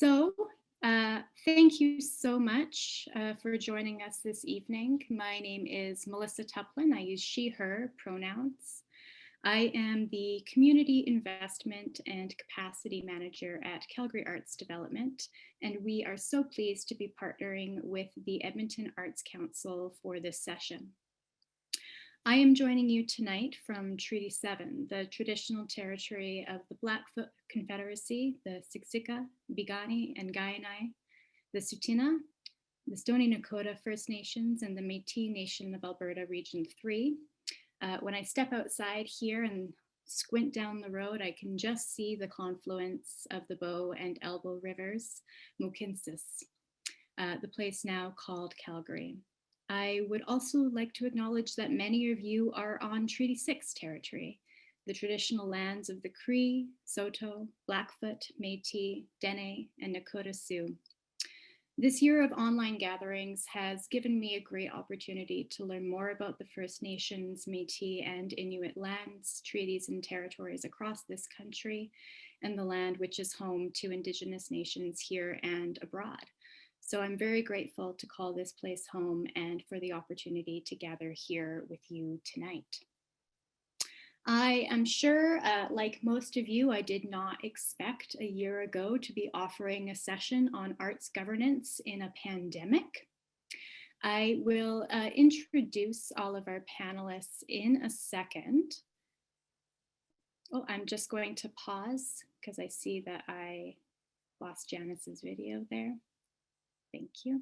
So, thank you so much for joining us this evening. My name is Melissa Tuplin. I use she, her pronouns. I am the Community Investment and Capacity Manager at Calgary Arts Development, and we are so pleased to be partnering with the Edmonton Arts Council for this session. I am joining you tonight from Treaty 7, the traditional territory of the Blackfoot Confederacy, the Siksika, Piikani, and Kainai, the Tsuut'ina, the Stoney Nakoda First Nations, and the Métis Nation of Alberta Region 3. When I step outside here and squint down the road, I can just see the confluence of the Bow and Elbow Rivers, Mohkinstsis, the place now called Calgary. I would also like to acknowledge that many of you are on Treaty 6 territory, the traditional lands of the Cree, Saulteaux, Blackfoot, Métis, Dene, and Nakota Sioux. This year of online gatherings has given me a great opportunity to learn more about the First Nations, Métis, and Inuit lands, treaties, and territories across this country, and the land which is home to Indigenous nations here and abroad. So I'm very grateful to call this place home and for the opportunity to gather here with you tonight. I am sure, like most of you, I did not expect a year ago to be offering a session on arts governance in a pandemic. I will introduce all of our panelists in a second. Oh, I'm just going to pause because I see that I lost Janice's video there. Thank you.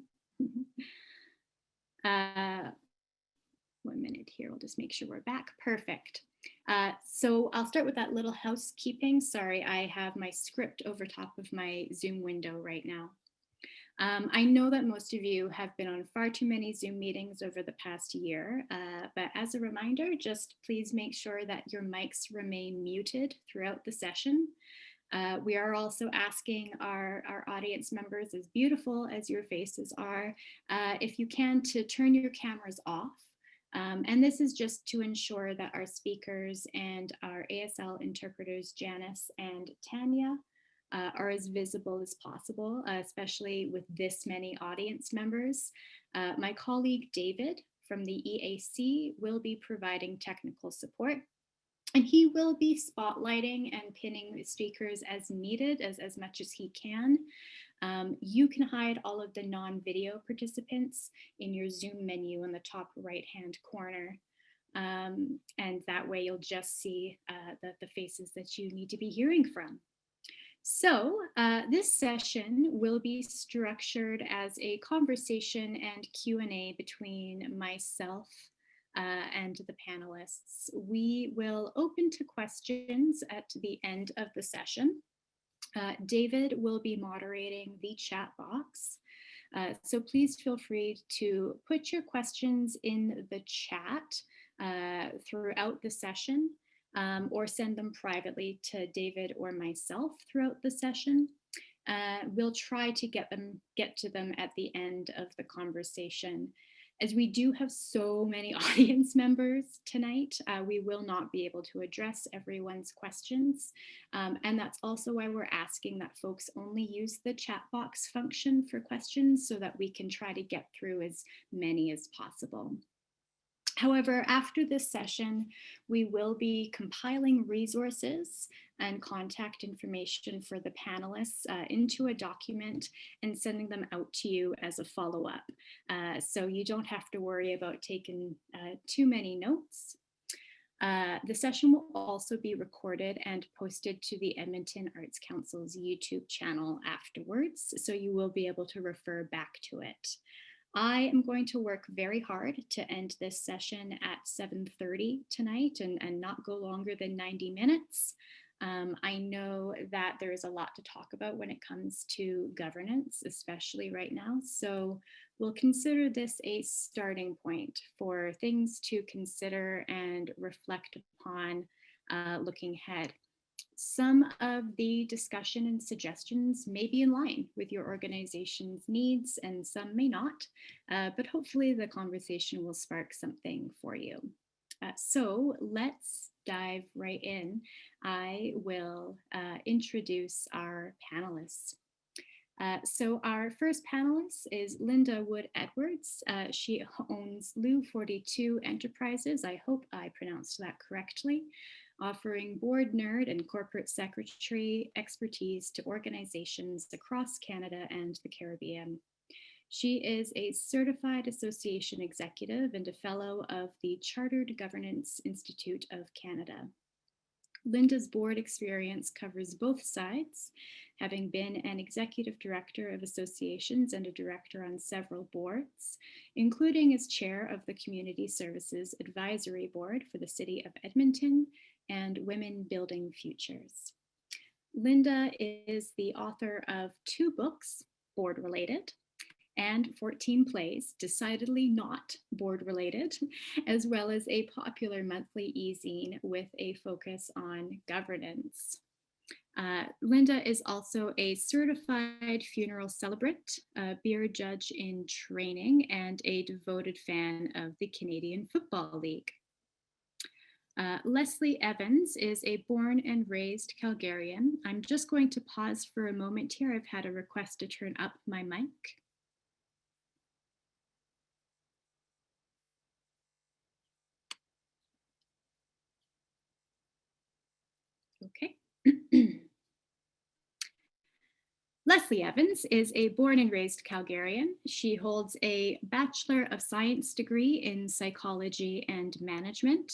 1 minute here, we'll just make sure we're back. Perfect. So I'll start with that little housekeeping. Sorry, I have my script over top of my Zoom window right now. I know that most of you have been on far too many Zoom meetings over the past year, but as a reminder, just please make sure that your mics remain muted throughout the session. We are also asking our audience members, as beautiful as your faces are, if you can, to turn your cameras off. And this is just to ensure that our speakers and our ASL interpreters, Janice and Tanya, are as visible as possible, especially with this many audience members. My colleague David from the EAC will be providing technical support. And he will be spotlighting and pinning the speakers as needed, as much as he can. You can hide all of the non-video participants in your Zoom menu in the top right-hand corner. And that way you'll just see the faces that you need to be hearing from. So this session will be structured as a conversation and Q&A between myself and the panelists. We will open to questions at the end of the session. David will be moderating the chat box. So please feel free to put your questions in the chat throughout the session or send them privately to David or myself throughout the session. We'll try to get to them at the end of the conversation. As we do have so many audience members tonight, we will not be able to address everyone's questions. And that's also why we're asking that folks only use the chat box function for questions so that we can try to get through as many as possible. However, after this session, we will be compiling resources and contact information for the panelists into a document and sending them out to you as a follow-up. So you don't have to worry about taking too many notes. The session will also be recorded and posted to the Edmonton Arts Council's YouTube channel afterwards, so you will be able to refer back to it. I am going to work very hard to end this session at 7:30 tonight and not go longer than 90 minutes. I know that there is a lot to talk about when it comes to governance, especially right now. So we'll consider this a starting point for things to consider and reflect upon looking ahead. Some of the discussion and suggestions may be in line with your organization's needs and some may not, but hopefully the conversation will spark something for you. So let's dive right in. I will introduce our panelists. So our first panelist is Linda Wood Edwards. She owns Lou 42 Enterprises. I hope I pronounced that correctly, offering board nerd and corporate secretary expertise to organizations across Canada and the Caribbean. She is a certified association executive and a fellow of the Chartered Governance Institute of Canada. Linda's board experience covers both sides, having been an executive director of associations and a director on several boards, including as chair of the Community Services Advisory Board for the City of Edmonton and Women Building Futures. Linda is the author of 2 books, board related, and 14 plays, decidedly not board related, as well as a popular monthly e-zine with a focus on governance. Linda is also a certified funeral celebrant, a beer judge in training, and a devoted fan of the Canadian Football League. Leslie Evans is a born and raised Calgarian. I'm just going to pause for a moment here. I've had a request to turn up my mic. Okay. Leslie Evans is a born and raised Calgarian. She holds a Bachelor of Science degree in Psychology and Management,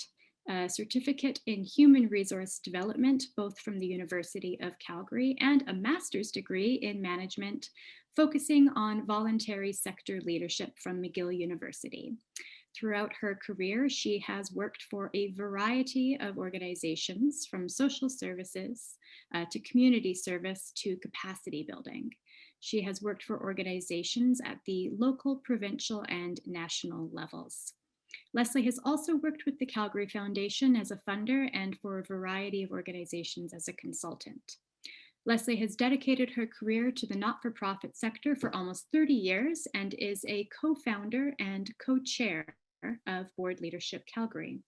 a certificate in Human Resource Development, both from the University of Calgary, and a master's degree in Management, focusing on voluntary sector leadership from McGill University. Throughout her career, she has worked for a variety of organizations, from social services to community service to capacity building. She has worked for organizations at the local, provincial, and national levels. Leslie has also worked with the Calgary Foundation as a funder and for a variety of organizations as a consultant. Leslie has dedicated her career to the not-for-profit sector for almost 30 years and is a co-founder and co-chair of Board Leadership Calgary.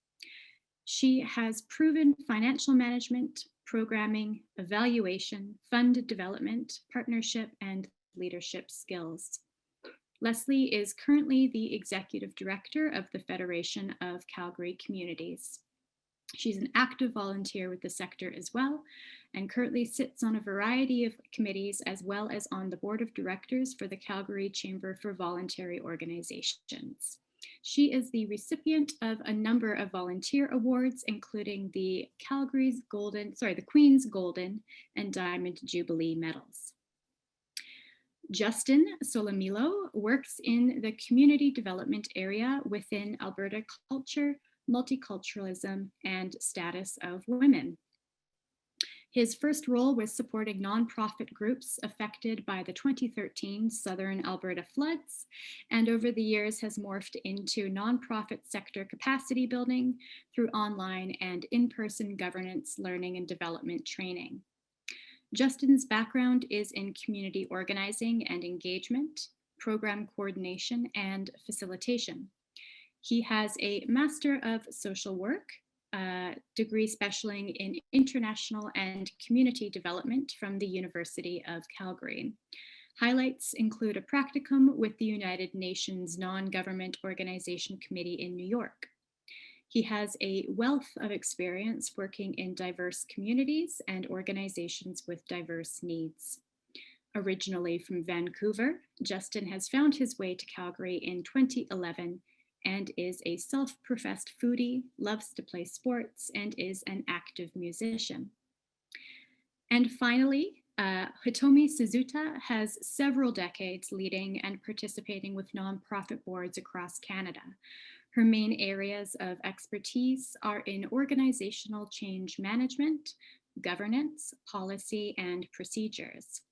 She has proven financial management, programming, evaluation, fund development, partnership, and leadership skills. Leslie is currently the executive director of the Federation of Calgary Communities. She's an active volunteer with the sector as well, and currently sits on a variety of committees as well as on the board of directors for the Calgary Chamber for Voluntary Organizations. She is the recipient of a number of volunteer awards, including the Queen's Golden and Diamond Jubilee medals. Justin Solomilo works in the community development area within Alberta culture, multiculturalism, and status of women. His first role was supporting nonprofit groups affected by the 2013 Southern Alberta floods, and over the years has morphed into nonprofit sector capacity building through online and in-person governance, learning, and development training. Justin's background is in community organizing and engagement, program coordination, and facilitation. He has a Master of Social Work, degree specializing in international and community development from the University of Calgary. Highlights include a practicum with the United Nations Non-Government Organization Committee in New York. He has a wealth of experience working in diverse communities and organizations with diverse needs. Originally from Vancouver, Justin has found his way to Calgary in 2011 and is a self-professed foodie, loves to play sports, and is an active musician. And finally, Hitomi Suzuki has several decades leading and participating with nonprofit boards across Canada. Her main areas of expertise are in organizational change management, governance, policy, and procedures.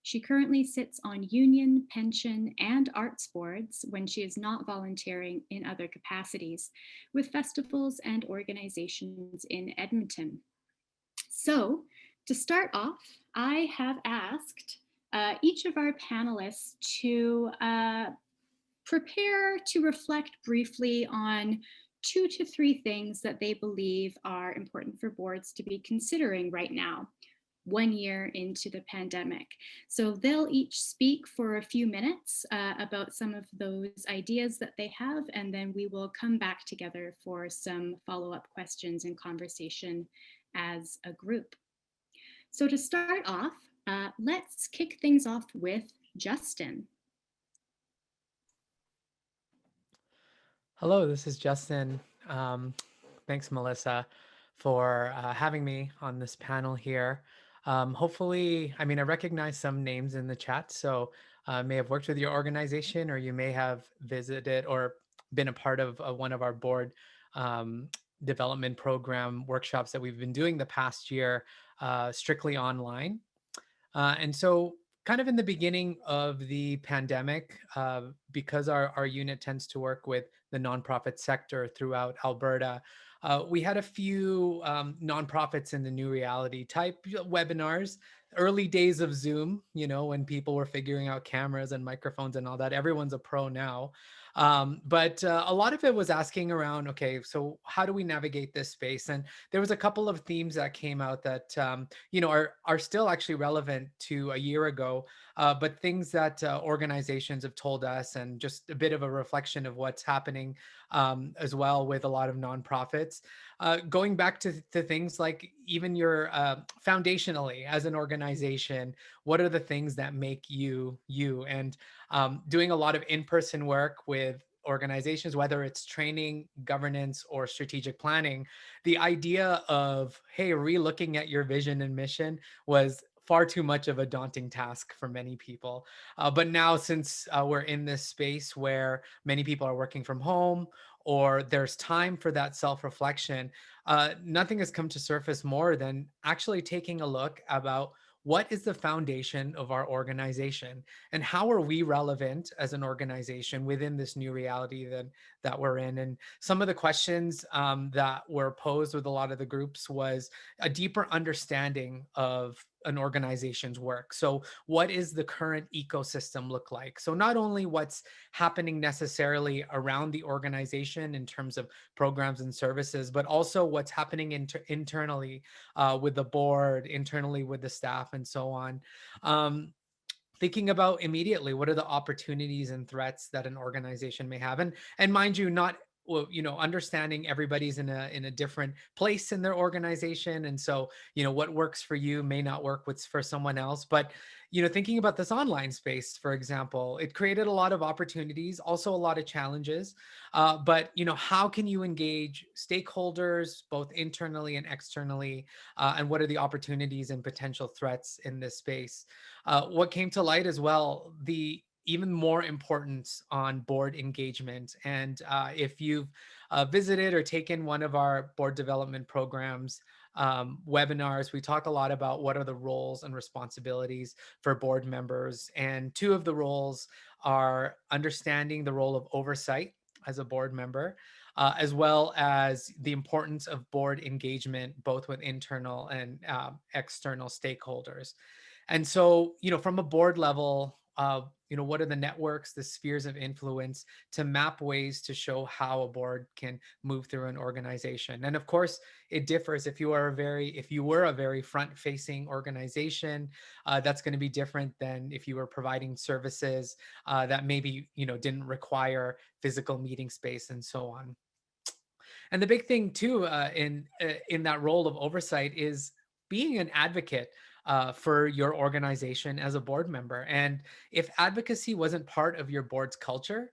She currently sits on union, pension, and arts boards when she is not volunteering in other capacities with festivals and organizations in Edmonton. So to start off, I have asked each of our panelists to prepare to reflect briefly on 2 to 3 things that they believe are important for boards to be considering right now. 1 year into the pandemic. So they'll each speak for a few minutes about some of those ideas that they have, and then we will come back together for some follow-up questions and conversation as a group. So to start off, let's kick things off with Justin. Hello, this is Justin. Thanks, Melissa, for having me on this panel here. Hopefully, I mean, I recognize some names in the chat, so may have worked with your organization, or you may have visited or been a part of one of our board um, development program workshops that we've been doing the past year, strictly online. And so, kind of in the beginning of the pandemic, because our unit tends to work with the nonprofit sector throughout Alberta, we had a few nonprofits in the new reality type webinars. Early days of Zoom, when people were figuring out cameras and microphones and all that. Everyone's a pro now. But a lot of it was asking around, okay, so how do we navigate this space? And there was a couple of themes that came out that are still actually relevant to a year ago, but things that organizations have told us, and just a bit of a reflection of what's happening as well with a lot of nonprofits. Going back to things like even your foundationally as an organization, what are the things that make you you? And doing a lot of in-person work with organizations, whether it's training, governance, or strategic planning, the idea of, hey, re-looking at your vision and mission was far too much of a daunting task for many people. But now, since we're in this space where many people are working from home, or there's time for that self-reflection, nothing has come to surface more than actually taking a look about what is the foundation of our organization, and how are we relevant as an organization within this new reality that we're in. And some of the questions that were posed with a lot of the groups was a deeper understanding of an organization's work. So what is the current ecosystem look like? So not only what's happening necessarily around the organization in terms of programs and services, but also what's happening internally with the board, internally with the staff, and so on. Um, Thinking about immediately, what are the opportunities and threats that an organization may have, and mind you, not, well, understanding everybody's in a different place in their organization, and so what works for you may not work what's for someone else. But thinking about this online space, for example, it created a lot of opportunities, also a lot of challenges. But how can you engage stakeholders both internally and externally, and what are the opportunities and potential threats in this space? What came to light as well, the even more importance on board engagement. And if you've visited or taken one of our board development programs webinars, we talk a lot about what are the roles and responsibilities for board members. And two of the roles are understanding the role of oversight as a board member, as well as the importance of board engagement, both with internal and external stakeholders. And so, from a board level, what are the networks, the spheres of influence, to map ways to show how a board can move through an organization. And of course, it differs. If you were a very front-facing organization, that's going to be different than if you were providing services that maybe didn't require physical meeting space and so on. And the big thing too, in that role of oversight, is being an advocate for your organization as a board member. And if advocacy wasn't part of your board's culture,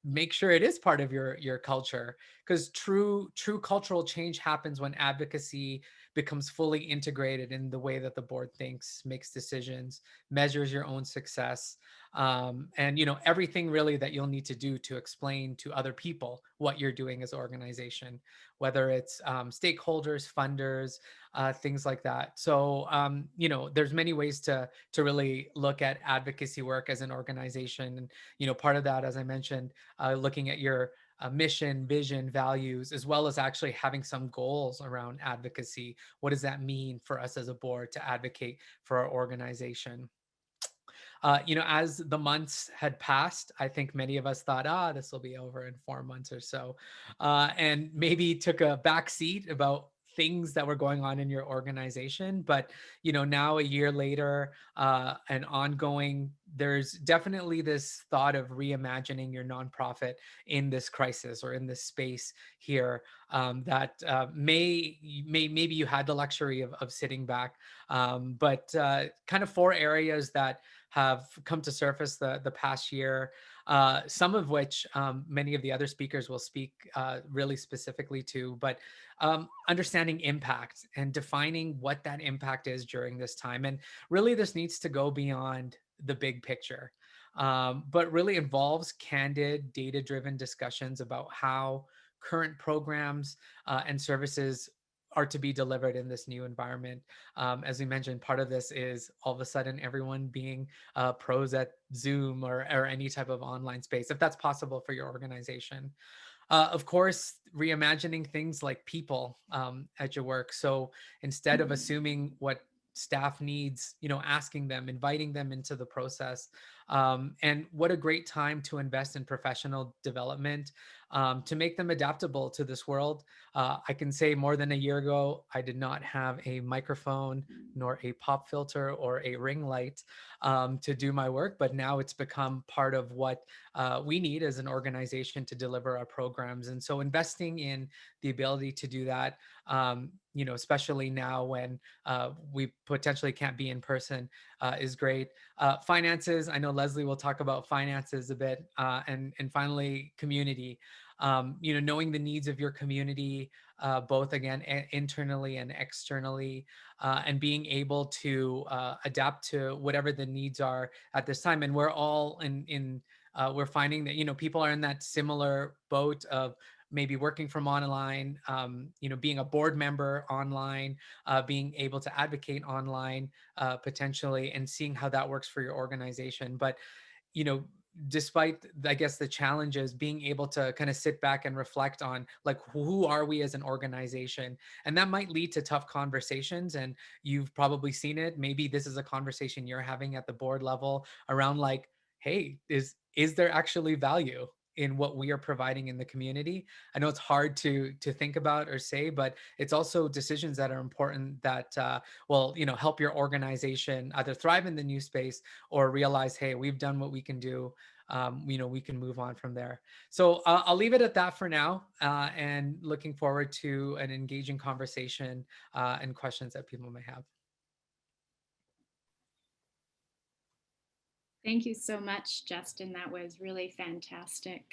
make sure it is part of your culture, because true cultural change happens when advocacy becomes fully integrated in the way that the board thinks, makes decisions, measures your own success, and everything really that you'll need to do to explain to other people what you're doing as an organization, whether it's stakeholders, funders, things like that. So there's many ways to really look at advocacy work as an organization. And part of that, as I mentioned, looking at your mission, vision, values, as well as actually having some goals around advocacy. What does that mean for us as a board to advocate for our organization? As the months had passed, I think many of us thought, this will be over in 4 months or so, and maybe took a back seat about things that were going on in your organization. But now a year later, and ongoing, there's definitely this thought of reimagining your nonprofit in this crisis or in this space here, that maybe you had the luxury of sitting back, but kind of four areas that have come to surface the past year, some of which many of the other speakers will speak really specifically to, but understanding impact and defining what that impact is during this time. And really, this needs to go beyond the big picture, but really involves candid, data-driven discussions about how current programs and services are to be delivered in this new environment. As we mentioned, part of this is all of a sudden everyone being pros at Zoom or any type of online space, if that's possible for your organization. Of course, reimagining things like people at your work. So instead of assuming what staff needs, asking them, inviting them into the process. And what a great time to invest in professional development, to make them adaptable to this world. I can say more than a year ago, I did not have a microphone, nor a pop filter or a ring light to do my work, but now it's become part of what we need as an organization to deliver our programs. And so investing in the ability to do that, especially now when we potentially can't be in person, is great. Finances, I know Leslie will talk about finances a bit, and finally community. Knowing the needs of your community, both again internally and externally, and being able to adapt to whatever the needs are at this time. And we're all we're finding that people are in that similar boat of maybe working from online, being a board member online, being able to advocate online, potentially, and seeing how that works for your organization. But despite, I guess, the challenges, being able to kind of sit back and reflect on, like, who are we as an organization? And that might lead to tough conversations. And you've probably seen it. Maybe this is a conversation you're having at the board level around, like, hey, is there actually value in what we are providing in the community? I know it's hard to think about or say, but it's also decisions that are important that will help your organization either thrive in the new space or realize, hey, we've done what we can do. We can move on from there. So I'll leave it at that for now, and looking forward to an engaging conversation and questions that people may have. Thank you so much, Justin. That was really fantastic.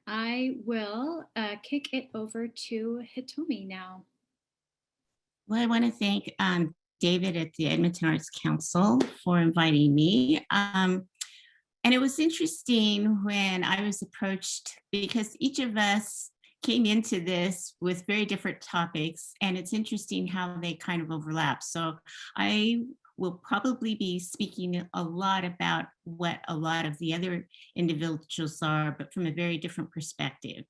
I will kick it over to Hitomi now. Well, I want to thank David at the Edmonton Arts Council for inviting me. And it was interesting when I was approached, because each of us came into this with very different topics, and it's interesting how they kind of overlap. So I will probably be speaking a lot about what a lot of the other individuals are, but from a very different perspective.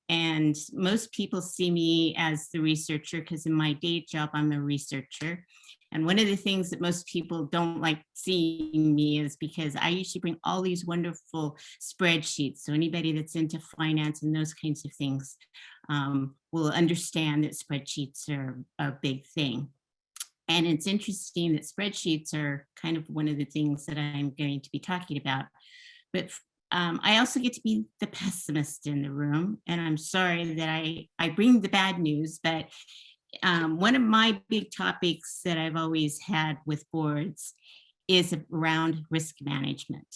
And most people see me as the researcher because in my day job, I'm a researcher. And one of the things that most people don't like seeing me is because I usually bring all these wonderful spreadsheets. So anybody that's into finance and those kinds of things will understand that spreadsheets are a big thing. And it's interesting that spreadsheets are kind of one of the things that I'm going to be talking about. But I also get to be the pessimist in the room. And I'm sorry that I bring the bad news, but one of my big topics that I've always had with boards is around risk management.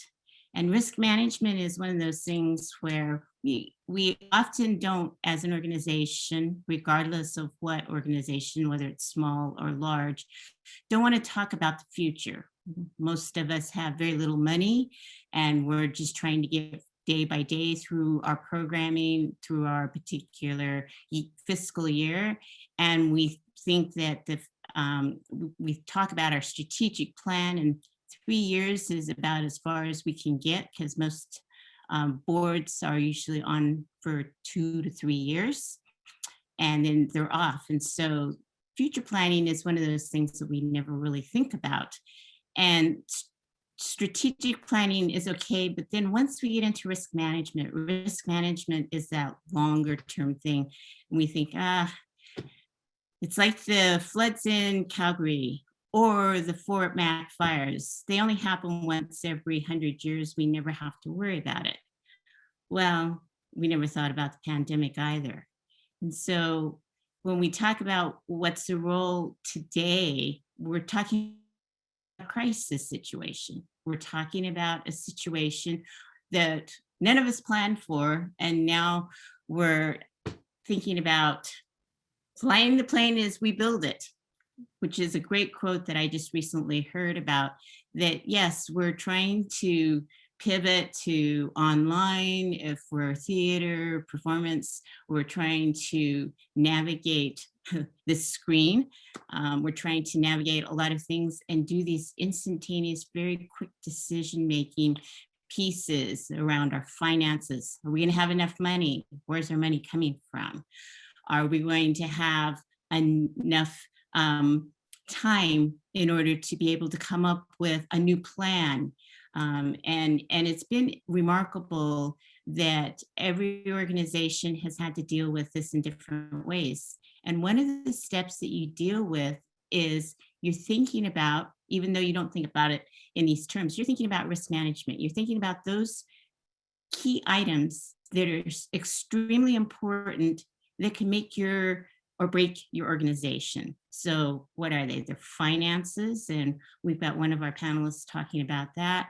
And risk management is one of those things where we often don't, as an organization, regardless of what organization, whether it's small or large, don't want to talk about the future. Most of us have very little money, and we're just trying to get day by day through our programming, through our particular fiscal year. And we think that we talk about our strategic plan, and 3 years is about as far as we can get, because most boards are usually on for 2 to 3 years, and then they're off. And so future planning is one of those things that we never really think about. And strategic planning is okay, but then once we get into risk management is that longer term thing. And we think, It's like the floods in Calgary or the Fort Mac fires. They only happen once every 100 years. We never have to worry about it. Well, we never thought about the pandemic either. And so when we talk about what's the role today, we're talking about a crisis situation. We're talking about a situation that none of us planned for. And now we're thinking about flying the plane as we build it, which is a great quote that I just recently heard about, that yes, we're trying to pivot to online. If we're theater, performance, we're trying to navigate the screen. We're trying to navigate a lot of things and do these instantaneous, very quick decision-making pieces around our finances. Are we going to have enough money? Where's our money coming from? Are we going to have enough time in order to be able to come up with a new plan? And it's been remarkable that every organization has had to deal with this in different ways. And one of the steps that you deal with is you're thinking about, even though you don't think about it in these terms, you're thinking about risk management. You're thinking about those key items that are extremely important that can make your or break your organization. So what are they? They're finances, and we've got one of our panelists talking about that.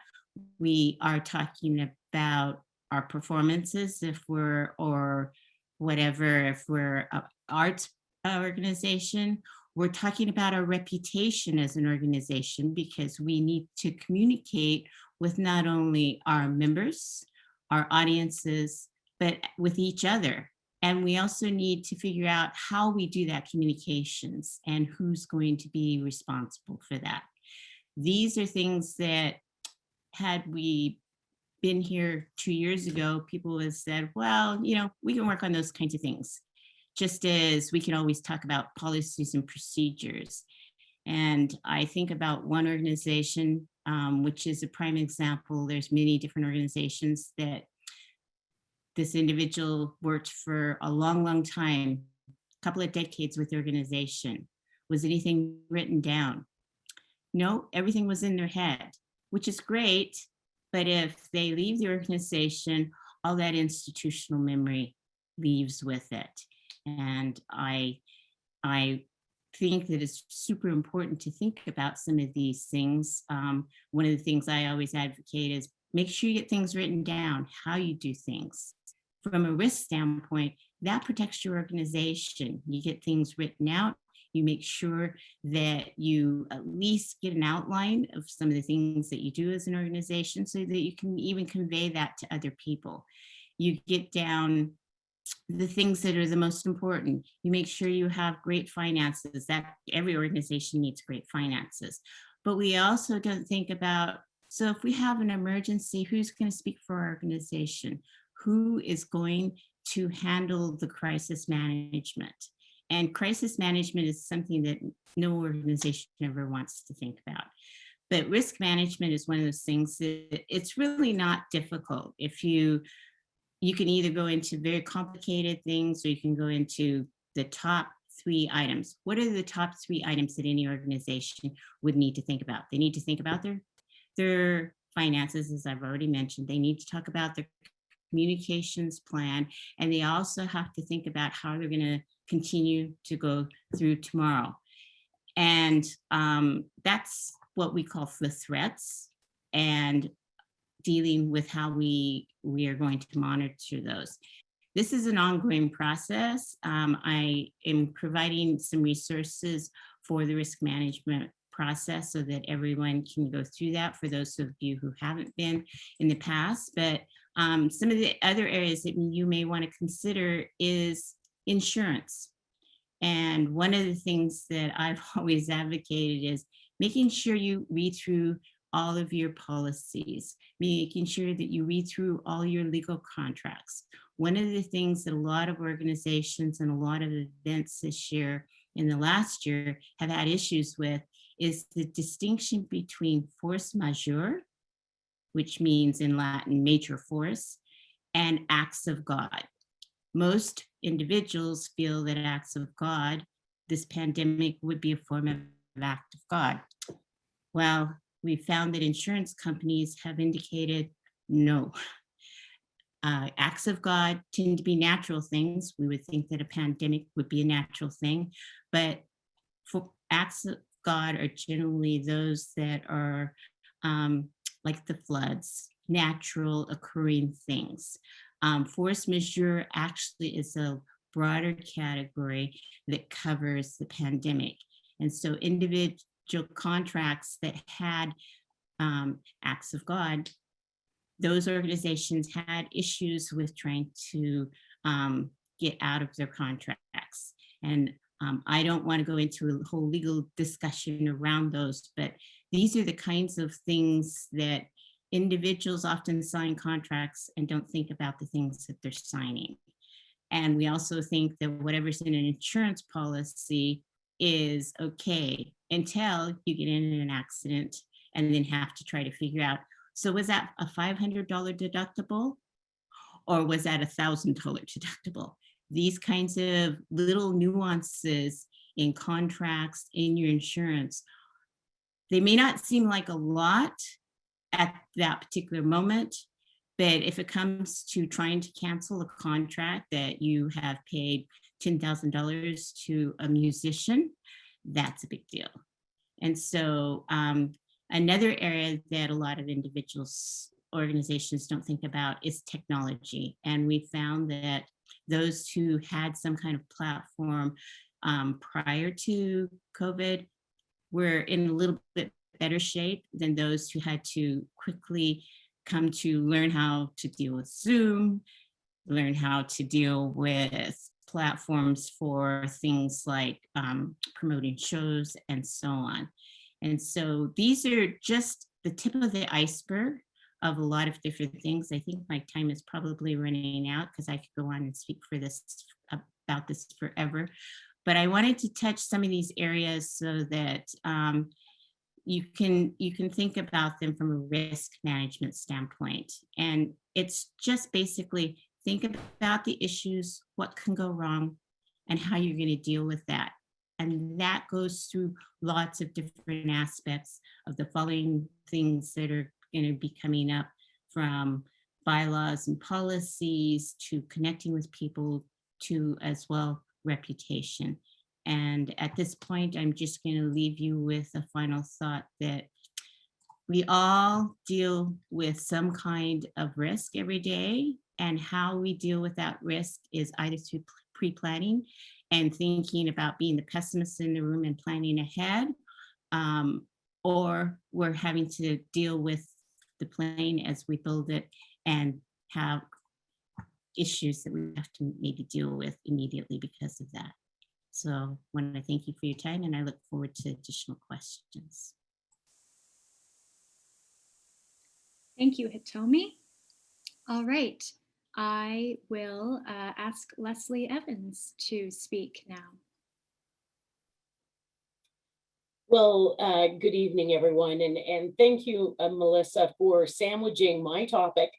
We are talking about our performances, if we're, or whatever, if we're an arts organization. We're talking about our reputation as an organization, because we need to communicate with not only our members, our audiences, but with each other. And we also need to figure out how we do that communications and who's going to be responsible for that. These are things that, had we been here 2 years ago, people would have said, well, you know, we can work on those kinds of things, just as we can always talk about policies and procedures. And I think about one organization, which is a prime example. There's many different organizations that this individual worked for a long, long time, a couple of decades with the organization. Was anything written down? No, everything was in their head, which is great. But if they leave the organization, all that institutional memory leaves with it. And I think that it's super important to think about some of these things. One of the things I always advocate is make sure you get things written down, how you do things. From a risk standpoint, that protects your organization. You get things written out. You make sure that you at least get an outline of some of the things that you do as an organization, so that you can even convey that to other people. You get down the things that are the most important. You make sure you have great finances. That every organization needs great finances. But we also don't think about, so if we have an emergency, who's going to speak for our organization? Who is going to handle the crisis management? And crisis management is something that no organization ever wants to think about. But risk management is one of those things that it's really not difficult. If you can either go into very complicated things, or you can go into the top 3 items. What are the top 3 items that any organization would need to think about? They need to think about their finances, as I've already mentioned. They need to talk about their communications plan, and they also have to think about how they're going to continue to go through tomorrow. And that's what we call the threats, and dealing with how we are going to monitor those. This is an ongoing process. I am providing some resources for the risk management process so that everyone can go through that, for those of you who haven't been in the past. But some of the other areas that you may want to consider is insurance. And one of the things that I've always advocated is making sure you read through all of your policies, making sure that you read through all your legal contracts. One of the things that a lot of organizations and a lot of events this year, in the last year, have had issues with is the distinction between force majeure, which means in Latin major force, and acts of God. Most individuals feel that acts of God this pandemic would be a form of act of God. Well, we found that insurance companies have indicated no. Acts of God tend to be natural things. We would think that a pandemic would be a natural thing, but for acts of God are generally those that are like the floods, natural occurring things. Force majeure actually is a broader category that covers the pandemic. And so individual contracts that had acts of God, those organizations had issues with trying to get out of their contracts. And I don't want to go into a whole legal discussion around those, but these are the kinds of things that individuals often sign contracts and don't think about the things that they're signing. And we also think that whatever's in an insurance policy is okay until you get in an accident and then have to try to figure out, so was that a $500 deductible or was that a $1,000 deductible? These kinds of little nuances in contracts, in your insurance, they may not seem like a lot at that particular moment, but if it comes to trying to cancel a contract that you have paid $10,000 to a musician, that's a big deal. And so another area that a lot of individuals, organizations don't think about is technology. And we found that those who had some kind of platform prior to COVID were in a little bit better shape than those who had to quickly come to learn how to deal with Zoom, learn how to deal with platforms for things like promoting shows and so on. And so these are just the tip of the iceberg of a lot of different things. I think my time is probably running out because I could go on and speak for this about this forever. But I wanted to touch some of these areas so that you can think about them from a risk management standpoint. And it's just basically think about the issues, what can go wrong, and how you're going to deal with that. And that goes through lots of different aspects of the following things that are going to be coming up, from bylaws and policies to connecting with people to as well reputation. And at this point, I'm just going to leave you with a final thought that we all deal with some kind of risk every day, and how we deal with that risk is either through pre-planning and thinking about being the pessimist in the room and planning ahead, or we're having to deal with the plane as we build it and have issues that we have to maybe deal with immediately because of that. So I want to thank you for your time, and I look forward to additional questions. Thank you, Hitomi. All right, I will ask Leslie Evans to speak now. Well, good evening, everyone, and thank you, Melissa, for sandwiching my topic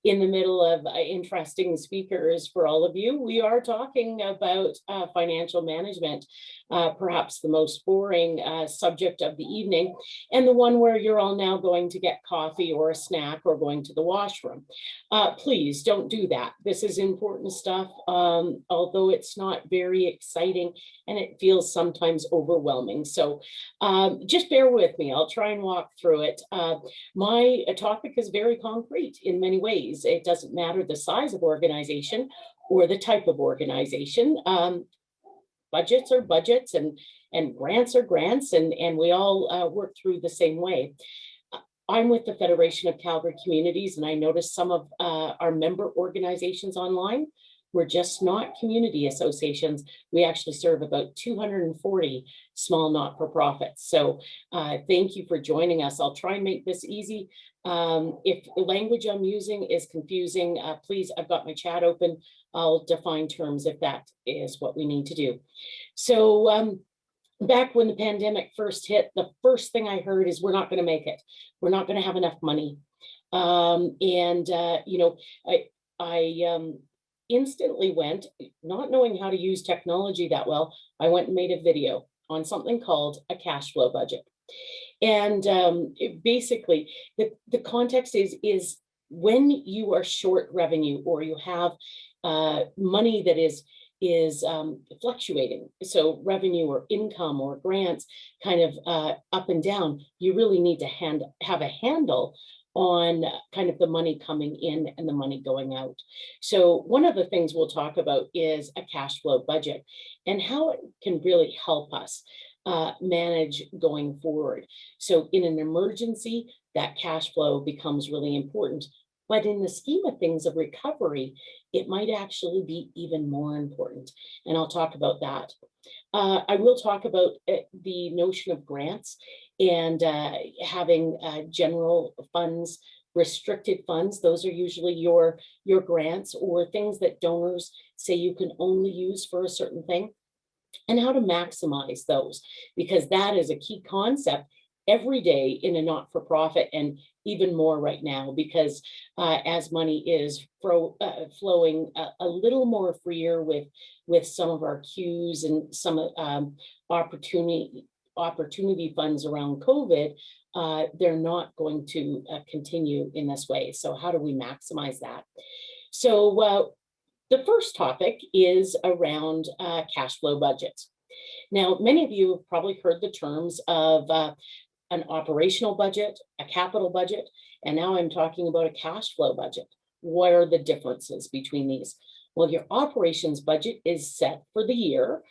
in the middle of interesting speakers for all of you. We are talking about financial management, perhaps the most boring subject of the evening, and the one where you're all now going to get coffee or a snack or going to the washroom. Please don't do that. This is important stuff, although it's not very exciting and it feels sometimes overwhelming. So just bear with me. I'll try and walk through it. My topic is very concrete in many ways. It doesn't matter the size of organization or the type of organization. Budgets are budgets, and grants are grants, and we all work through the same way. I'm with the Federation of Calgary Communities, and I noticed some of our member organizations online were just not community associations. We actually serve about 240 small not-for-profits. So thank you for joining us. I'll try and make this easy. If the language I'm using is confusing, please, I've got my chat open. I'll define terms if that is what we need to do. So back when the pandemic first hit, the first thing I heard is we're not going to make it. We're not going to have enough money. You know, I instantly went, not knowing how to use technology that well, I went and made a video on something called a cash flow budget. And basically, the context is when you are short revenue or you have money that is fluctuating, so revenue or income or grants kind of up and down, you really need to have a handle on kind of the money coming in and the money going out. So one of the things we'll talk about is a cash flow budget and how it can really help us manage going forward. So in an emergency, that cash flow becomes really important. But in the scheme of things of recovery, it might actually be even more important. And I'll talk about that. I will talk about the notion of grants and having general funds, restricted funds. Those are usually your grants or things that donors say you can only use for a certain thing, and how to maximize those, because that is a key concept every day in a not-for-profit, and even more right now, because as money is flowing a little more freer with some of our queues and some opportunity funds around COVID, they're not going to continue in this way. So how do we maximize that? So the first topic is around cash flow budgets. Now, many of you have probably heard the terms of an operational budget, a capital budget, and now I'm talking about a cash flow budget. What are the differences between these? Well, your operations budget is set for the year,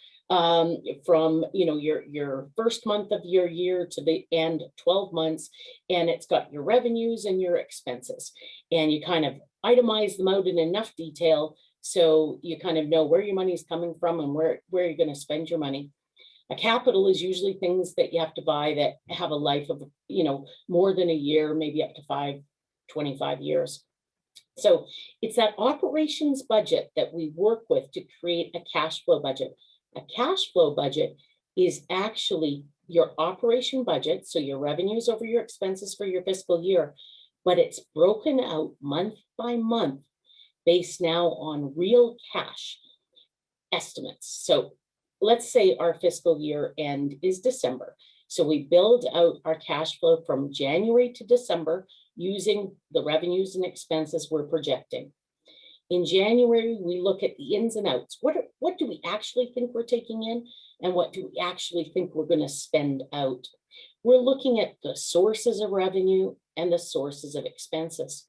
from your first month of your year to the end, 12 months, and it's got your revenues and your expenses, and you kind of itemize them out in enough detail so you kind of know where your money is coming from and where you're going to spend your money. A capital is usually things that you have to buy that have a life of, more than a year, maybe up to 25 years. So it's that operations budget that we work with to create a cash flow budget. A cash flow budget is actually your operation budget, so your revenues over your expenses for your fiscal year, but it's broken out month by month based now on real cash estimates. So let's say our fiscal year end is December. So we build out our cash flow from January to December using the revenues and expenses we're projecting. In January, we look at the ins and outs. What do we actually think we're taking in, and what do we actually think we're going to spend out? We're looking at the sources of revenue and the sources of expenses.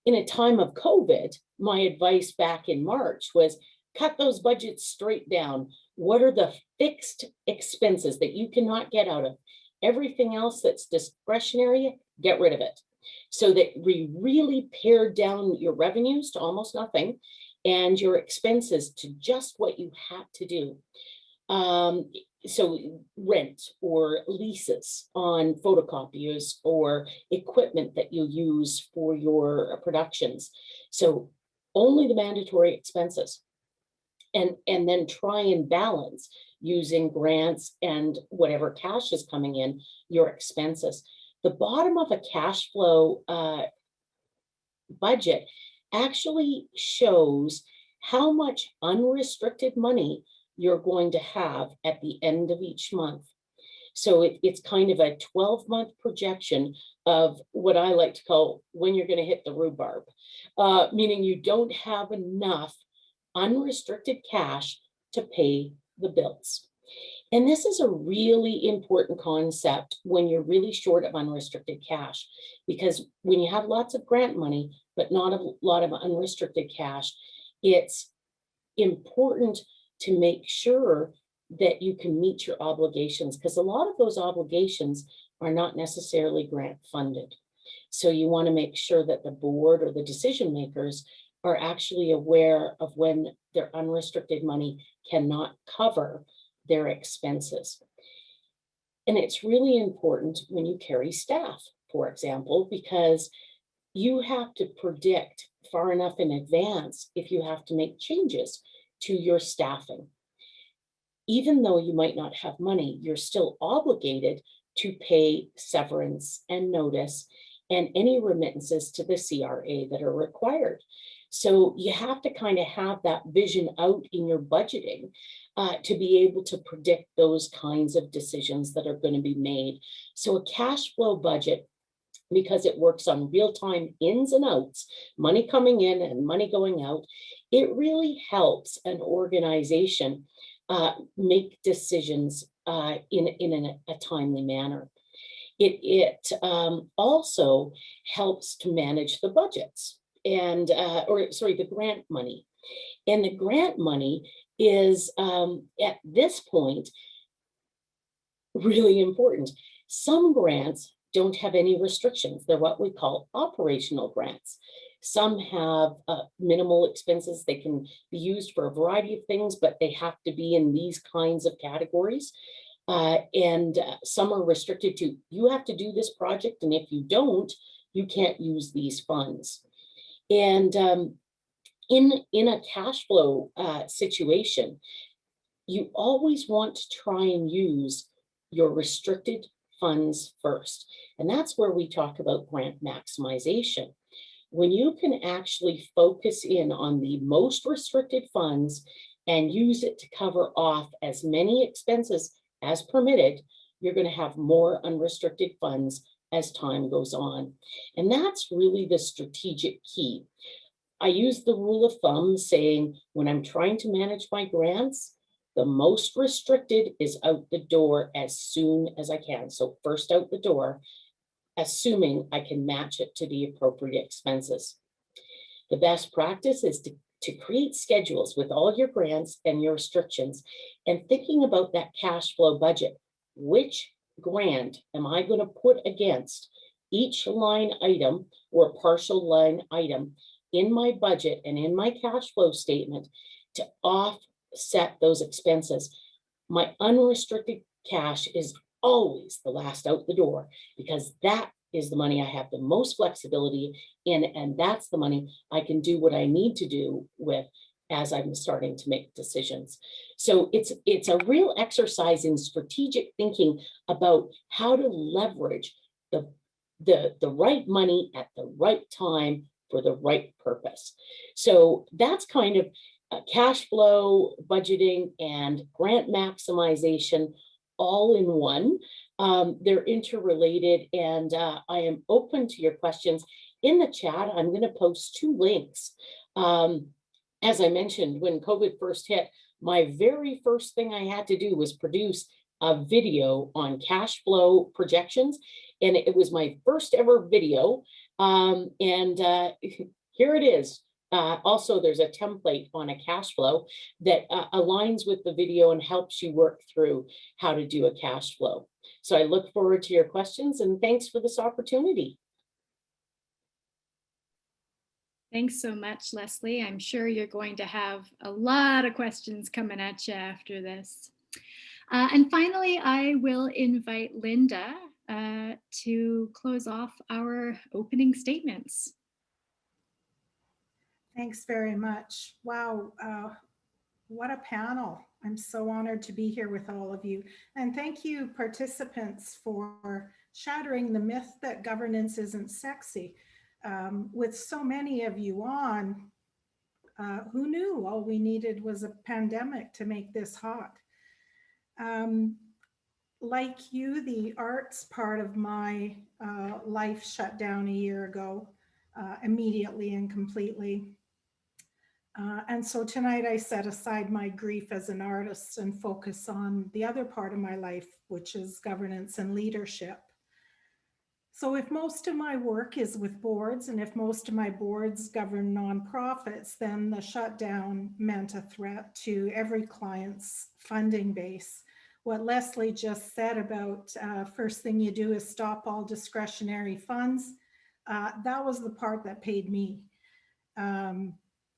In a time of COVID, my advice back in March was cut those budgets straight down. What are the fixed expenses that you cannot get out of? Everything else that's discretionary, get rid of it. So that we really pared down your revenues to almost nothing and your expenses to just what you had to do. So rent or leases on photocopiers or equipment that you use for your productions. So only the mandatory expenses. And then try and balance using grants and whatever cash is coming in, your expenses. The bottom of a cash flow budget actually shows how much unrestricted money you're going to have at the end of each month. So it's kind of a 12-month projection of what I like to call when you're going to hit the rhubarb, meaning you don't have enough unrestricted cash to pay the bills. And this is a really important concept when you're really short of unrestricted cash, because when you have lots of grant money, but not a lot of unrestricted cash, it's important to make sure that you can meet your obligations, because a lot of those obligations are not necessarily grant funded. So you want to make sure that the board or the decision makers are actually aware of when their unrestricted money cannot cover their expenses. And it's really important when you carry staff, for example, because you have to predict far enough in advance if you have to make changes to your staffing. Even though you might not have money, you're still obligated to pay severance and notice and any remittances to the CRA that are required. So you have to kind of have that vision out in your budgeting to be able to predict those kinds of decisions that are going to be made. So a cash flow budget, because it works on real-time ins and outs, money coming in and money going out, it really helps an organization make decisions in a timely manner. It also helps to manage the budgets and, the grant money. And the grant money is at this point really important. Some grants don't have any restrictions. They're what we call operational grants. Some have minimal expenses. They can be used for a variety of things, but they have to be in these kinds of categories. And some are restricted to, you have to do this project, and if you don't, you can't use these funds. And in a cash flow situation, you always want to try and use your restricted funds first. And that's where we talk about grant maximization. When you can actually focus in on the most restricted funds and use it to cover off as many expenses as permitted, you're going to have more unrestricted funds as time goes on. And that's really the strategic key. I use the rule of thumb saying, when I'm trying to manage my grants, the most restricted is out the door as soon as I can. So first out the door, assuming I can match it to the appropriate expenses. The best practice is to create schedules with all your grants and your restrictions, and thinking about that cash flow budget. Which grant am I going to put against each line item or partial line item in my budget and in my cash flow statement to offset those expenses? My unrestricted cash is always the last out the door, because that is the money I have the most flexibility in, and that's the money I can do what I need to do with as I'm starting to make decisions. So it's a real exercise in strategic thinking about how to leverage the right money at the right time for the right purpose. So that's kind of cash flow, budgeting, and grant maximization all in one. They're interrelated, and I am open to your questions. In the chat, I'm going to post 2 links. As I mentioned, when COVID first hit, my very first thing I had to do was produce a video on cash flow projections, and it was my first ever video. Here it is. Also, there's a template on a cash flow that aligns with the video and helps you work through how to do a cash flow. So I look forward to your questions, and thanks for this opportunity. Thanks so much, Leslie. I'm sure you're going to have a lot of questions coming at you after this. And finally, I will invite Linda to close off our opening statements. Thanks very much. Wow, what a panel. I'm so honored to be here with all of you. And thank you, participants, for shattering the myth that governance isn't sexy. With so many of you on, who knew all we needed was a pandemic to make this hot? Like you, the arts part of my life shut down a year ago, immediately and completely. And so tonight I set aside my grief as an artist and focus on the other part of my life, which is governance and leadership. So if most of my work is with boards, and if most of my boards govern nonprofits, then the shutdown meant a threat to every client's funding base. What Leslie just said about first thing you do is stop all discretionary funds, that was the part that paid me.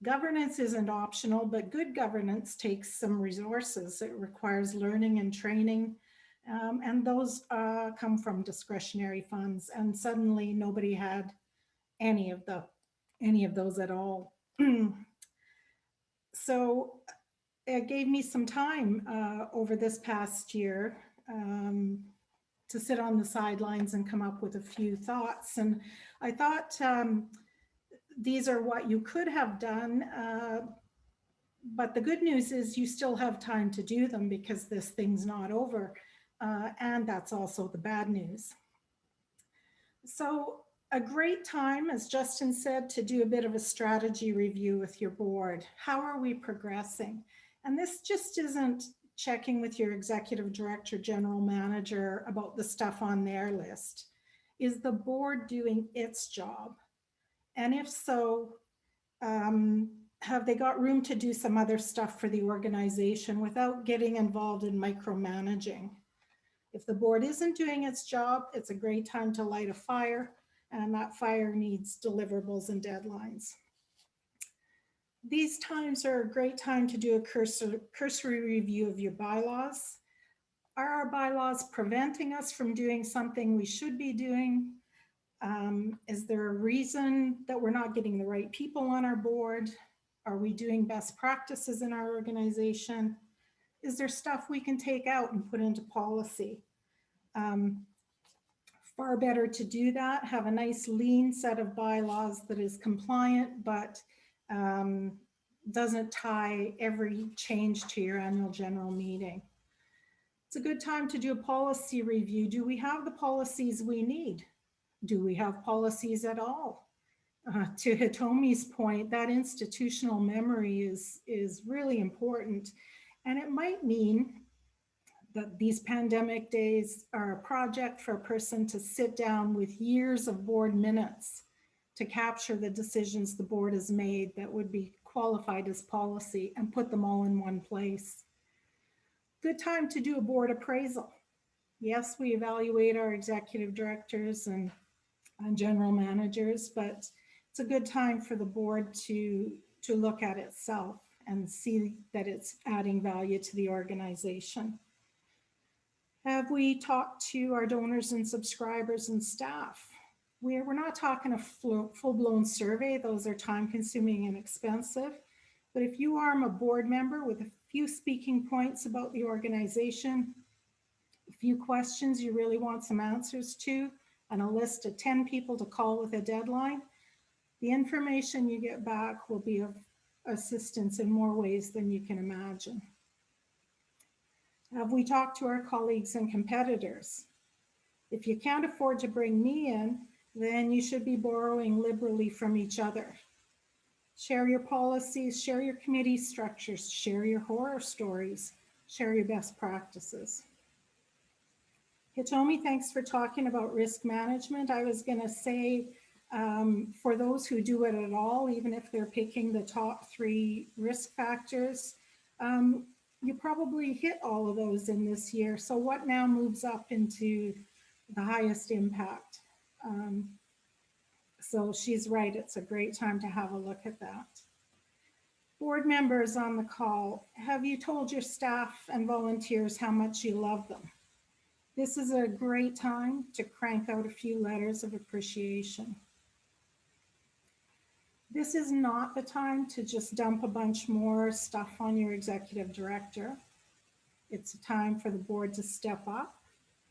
Governance isn't optional, but good governance takes some resources. It requires learning and training, and those come from discretionary funds. And suddenly nobody had any of those at all. So it gave me some time over this past year to sit on the sidelines and come up with a few thoughts. And I thought these are what you could have done, but the good news is you still have time to do them because this thing's not over. And that's also the bad news. So a great time, as Justin said, to do a bit of a strategy review with your board. How are we progressing? And this just isn't checking with your executive director, general manager about the stuff on their list. Is the board doing its job? And if so, have they got room to do some other stuff for the organization without getting involved in micromanaging? If the board isn't doing its job, it's a great time to light a fire, and that fire needs deliverables and deadlines. These times are a great time to do a cursory review of your bylaws. Are our bylaws preventing us from doing something we should be doing? Is there a reason that we're not getting the right people on our board? Are we doing best practices in our organization? Is there stuff we can take out and put into policy? Far better to do that, have a nice lean set of bylaws that is compliant, but doesn't tie every change to your annual general meeting. It's a good time to do a policy review. Do we have the policies we need? Do we have policies at all? To Hitomi's point, that institutional memory is really important. And it might mean that these pandemic days are a project for a person to sit down with years of board minutes to capture the decisions the board has made that would be qualified as policy and put them all in one place. Good time to do a board appraisal. Yes, we evaluate our executive directors and general managers, but it's a good time for the board to look at itself and see that it's adding value to the organization. Have we talked to our donors and subscribers and staff? We're not talking a full-blown survey. Those are time-consuming and expensive. But if you are a board member with a few speaking points about the organization, a few questions you really want some answers to, and a list of 10 people to call with a deadline, the information you get back will be of assistance in more ways than you can imagine. Have we talked to our colleagues and competitors? If you can't afford to bring me in, then you should be borrowing liberally from each other. Share your policies, share your committee structures, share your horror stories, share your best practices. Hitomi, thanks for talking about risk management. I was going to say, for those who do it at all, even if they're picking the top 3 risk factors, you probably hit all of those in this year. So what now moves up into the highest impact? So she's right, it's a great time to have a look at that. Board members on the call, have you told your staff and volunteers how much you love them? This is a great time to crank out a few letters of appreciation. This is not the time to just dump a bunch more stuff on your executive director. It's a time for the board to step up,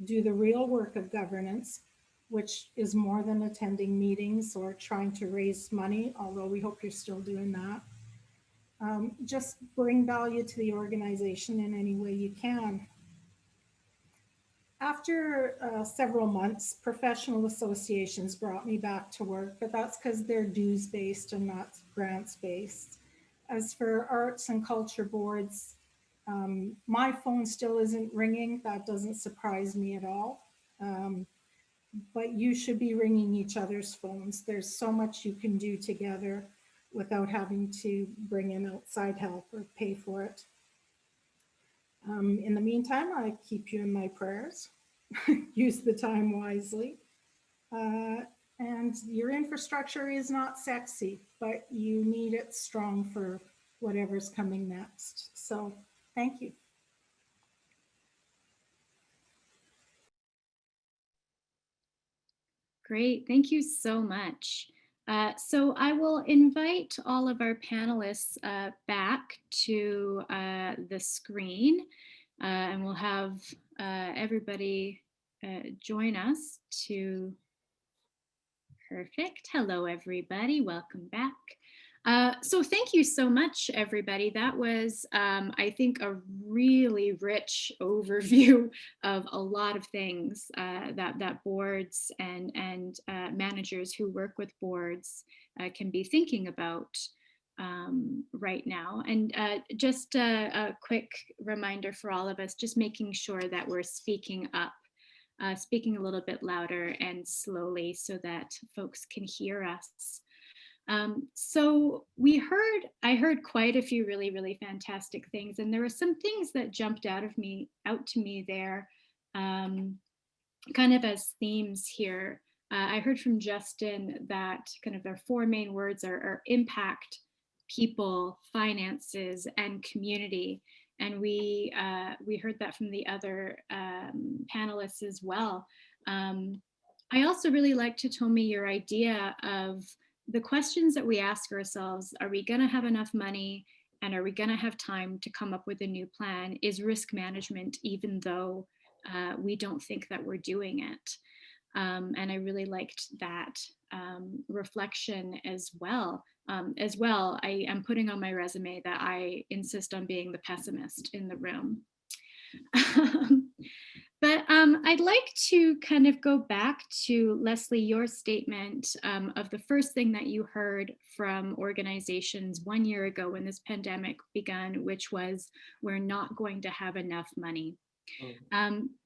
do the real work of governance, which is more than attending meetings or trying to raise money, although we hope you're still doing that. Just bring value to the organization in any way you can. After several months, professional associations brought me back to work, but that's because they're dues-based and not grants-based. As for arts and culture boards, my phone still isn't ringing. That doesn't surprise me at all. But you should be ringing each other's phones. There's so much you can do together without having to bring in outside help or pay for it. In the meantime, I keep you in my prayers. Use the time wisely. And your infrastructure is not sexy, but you need it strong for whatever's coming next. So thank you. Great, thank you so much. So I will invite all of our panelists back to the screen, and we'll have everybody join us to Perfect. Hello, everybody. Welcome back. So thank you so much, everybody. That was, I think, a really rich overview of a lot of things that boards and managers who work with boards can be thinking about right now. And just a quick reminder for all of us, just making sure that we're speaking up. Speaking a little bit louder and slowly so that folks can hear us. So I heard quite a few really, really fantastic things, and there were some things that jumped out to me there, kind of as themes here. I heard from Justin that kind of their four main words are impact, people, finances, and community. And we heard that from the other panelists as well. I also really liked, Hitomi, your idea of the questions that we ask ourselves: are we going to have enough money, and are we going to have time to come up with a new plan? Is risk management, even though we don't think that we're doing it. And I really liked that reflection as well. I am putting on my resume that I insist on being the pessimist in the room. But I'd like to kind of go back to, Leslie, your statement of the first thing that you heard from organizations 1 year ago when this pandemic began, which was, we're not going to have enough money.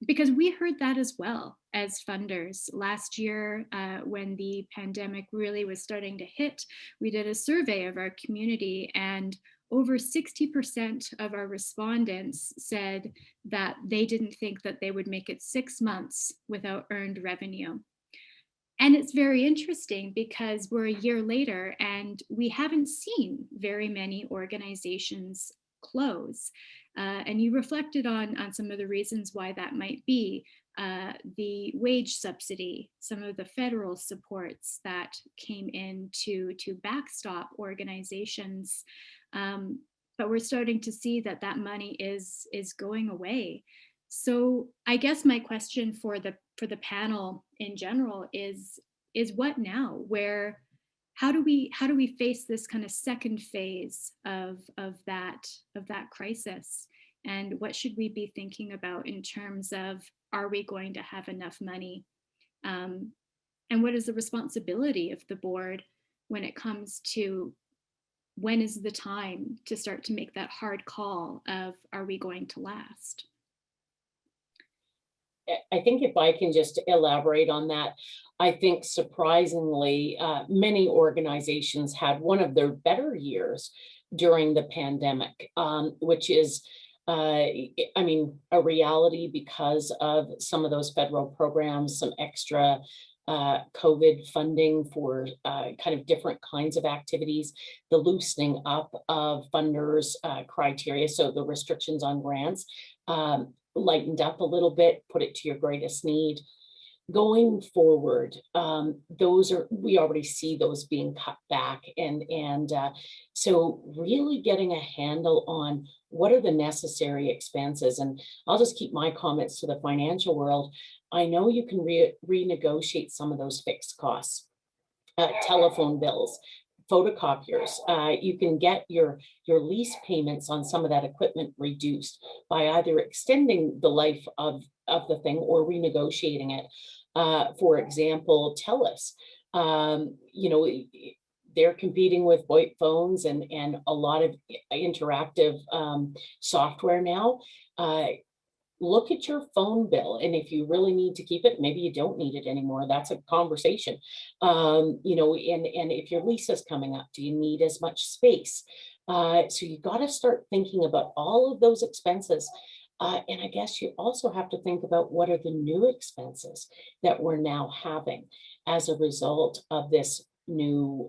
Because we heard that as well as funders. Last year, when the pandemic really was starting to hit, we did a survey of our community, and over 60% of our respondents said that they didn't think that they would make it 6 months without earned revenue. And it's very interesting because we're a year later and we haven't seen very many organizations close. And you reflected on some of the reasons why that might be. The wage subsidy, some of the federal supports that came in to backstop organizations. But we're starting to see that that money is going away. So I guess my question for the panel in general is what now? How do we face this kind of second phase of that crisis? And what should we be thinking about in terms of, are we going to have enough money? And what is the responsibility of the board when it comes to, when is the time to start to make that hard call of, are we going to last? I think if I can just elaborate on that, I think surprisingly, many organizations had one of their better years during the pandemic, which is, I mean, a reality because of some of those federal programs, some extra COVID funding for kind of different kinds of activities, the loosening up of funders' criteria, so the restrictions on grants lightened up a little bit, put it to your greatest need. Going forward, we already see those being cut back, and so really getting a handle on what are the necessary expenses. And I'll just keep my comments to the financial world. I know you can renegotiate some of those fixed costs, telephone bills, photocopiers. You can get your lease payments on some of that equipment reduced by either extending the life of the thing or renegotiating it. For example, TELUS, you know, they're competing with VoIP phones and a lot of interactive software now. Look at your phone bill, and if you really need to keep it, maybe you don't need it anymore. That's a conversation. You know, and if your lease is coming up, do you need as much space? So you got to start thinking about all of those expenses. And I guess you also have to think about what are the new expenses that we're now having as a result of this new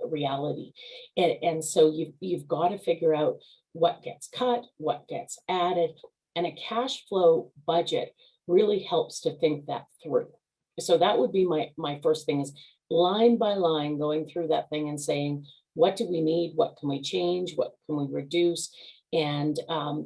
reality. And so you've got to figure out what gets cut, what gets added, and a cash flow budget really helps to think that through. So that would be my first thing, is line by line going through that thing and saying, what do we need? What can we change? What can we reduce? And,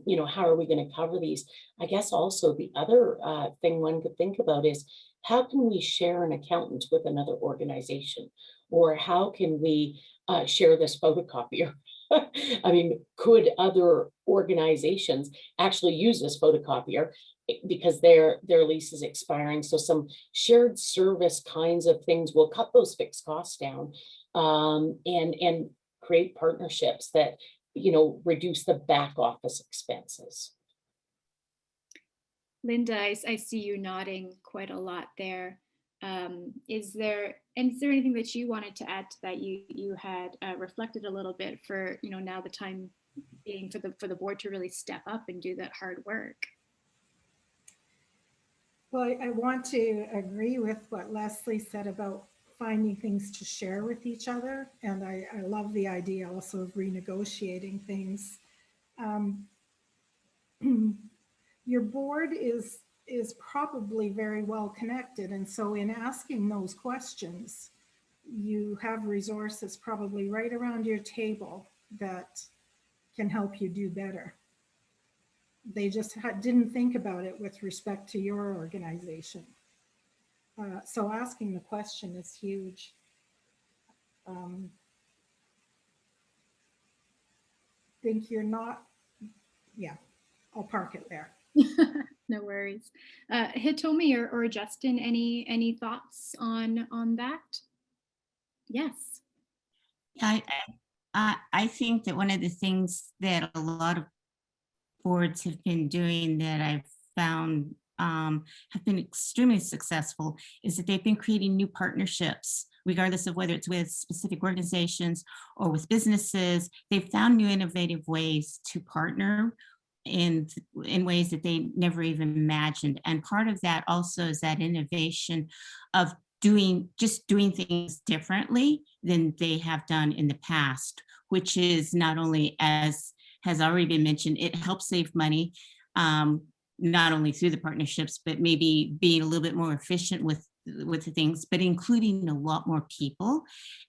you know, how are we going to cover these? I guess also the other thing one could think about is, how can we share an accountant with another organization? Or how can we share this photocopier? I mean, could other organizations actually use this photocopier because their lease is expiring? So some shared service kinds of things will cut those fixed costs down, and create partnerships that, you know, reduce the back office expenses. Linda, I see you nodding quite a lot there. Is there anything that you wanted to add to that? You had reflected a little bit for, you know, now the time being for the board to really step up and do that hard work. Well, I want to agree with what Leslie said about finding things to share with each other. And I love the idea also of renegotiating things. Your board is probably very well connected. And so in asking those questions, you have resources probably right around your table that can help you do better. They just didn't think about it with respect to your organization. So asking the question is huge. Think you're not, yeah, I'll park it there. No worries. Hitomi or Justin, any thoughts on that? Yes. I think that one of the things that a lot of boards have been doing that I've found have been extremely successful is that they've been creating new partnerships, regardless of whether it's with specific organizations or with businesses. They've found new innovative ways to partner in ways that they never even imagined. And part of that also is that innovation of doing things differently than they have done in the past, which is not only, as has already been mentioned, it helps save money, not only through the partnerships, but maybe being a little bit more efficient with the things, but including a lot more people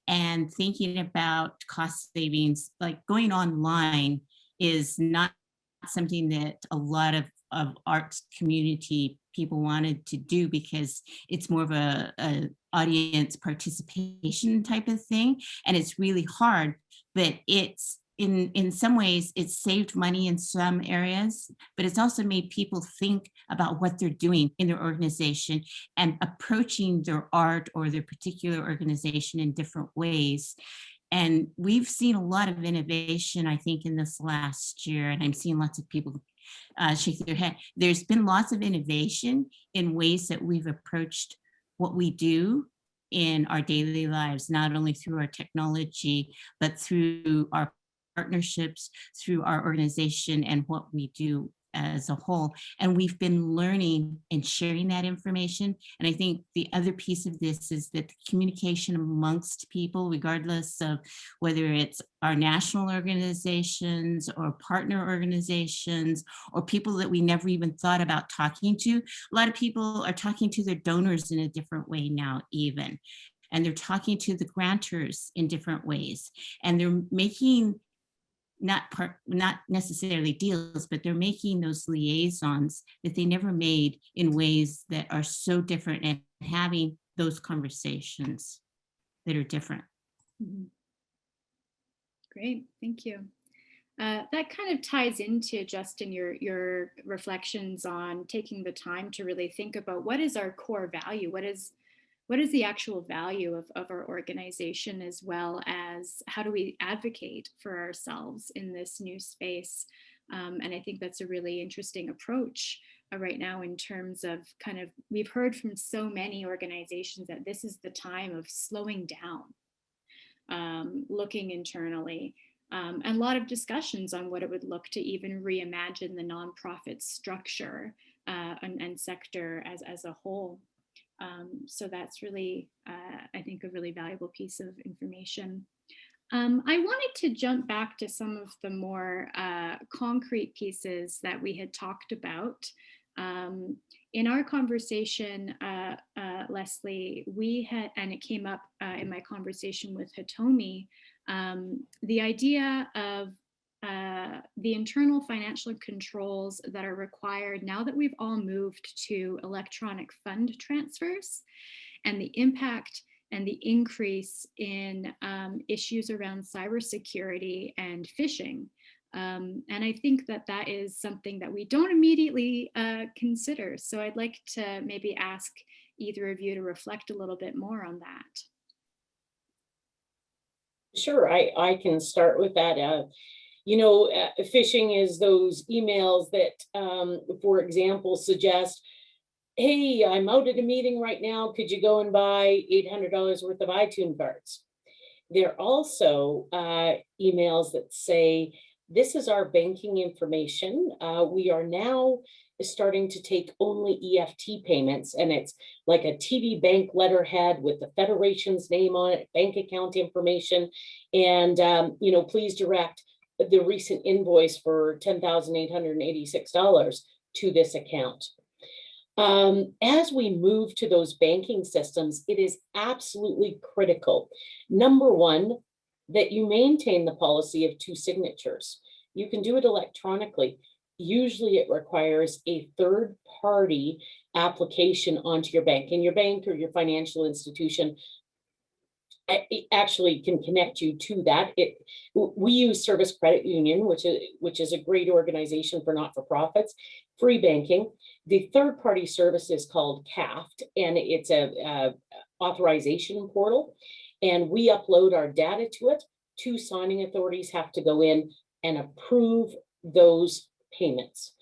and thinking about cost savings. Like going online is not something that a lot of arts community people wanted to do because it's more of a audience participation type of thing, and it's really hard, but it's in some ways it's saved money in some areas, but it's also made people think about what they're doing in their organization and approaching their art or their particular organization in different ways. And we've seen a lot of innovation, I think, in this last year, and I'm seeing lots of people shake their head. There's been lots of innovation in ways that we've approached what we do in our daily lives, not only through our technology, but through our partnerships, through our organization and what we do as a whole. And we've been learning and sharing that information. And I think the other piece of this is that the communication amongst people, regardless of whether it's our national organizations or partner organizations or people that we never even thought about talking to. A lot of people are talking to their donors in a different way now, even. And they're talking to the grantors in different ways. And they're making not necessarily deals, but they're making those liaisons that they never made in ways that are so different, and having those conversations that are different. Mm-hmm. Great, thank you. That kind of ties into, Justin, your reflections on taking the time to really think about what is our core value, what is the actual value of our organization, as well as how do we advocate for ourselves in this new space. And I think that's a really interesting approach right now in terms of kind of, we've heard from so many organizations that this is the time of slowing down, looking internally, and a lot of discussions on what it would look to even reimagine the nonprofit structure and sector as a whole. So that's really, I think, a really valuable piece of information. I wanted to jump back to some of the more concrete pieces that we had talked about. In our conversation, Leslie, we had, and it came up in my conversation with Hitomi, the idea of the internal financial controls that are required now that we've all moved to electronic fund transfers, and the impact and the increase in issues around cybersecurity and phishing. And I think that that is something that we don't immediately consider. So I'd like to maybe ask either of you to reflect a little bit more on that. Sure, I can start with that. Phishing is those emails that, for example, suggest, hey, I'm out at a meeting right now. Could you go and buy $800 worth of iTunes cards? There are also emails that say, this is our banking information. We are now starting to take only EFT payments, and it's like a TD Bank letterhead with the Federation's name on it, bank account information, and please direct the recent invoice for $10,886 to this account. As we move to those banking systems, it is absolutely critical. Number one, that you maintain the policy of 2 signatures. You can do it electronically. Usually it requires a third-party application onto your bank, and your bank or your financial institution actually can connect you to that. We use Service Credit Union, which is a great organization for not-for-profits, free banking. The third-party service is called CAFT, and it's a authorization portal, and we upload our data to it. 2 signing authorities have to go in and approve those payments.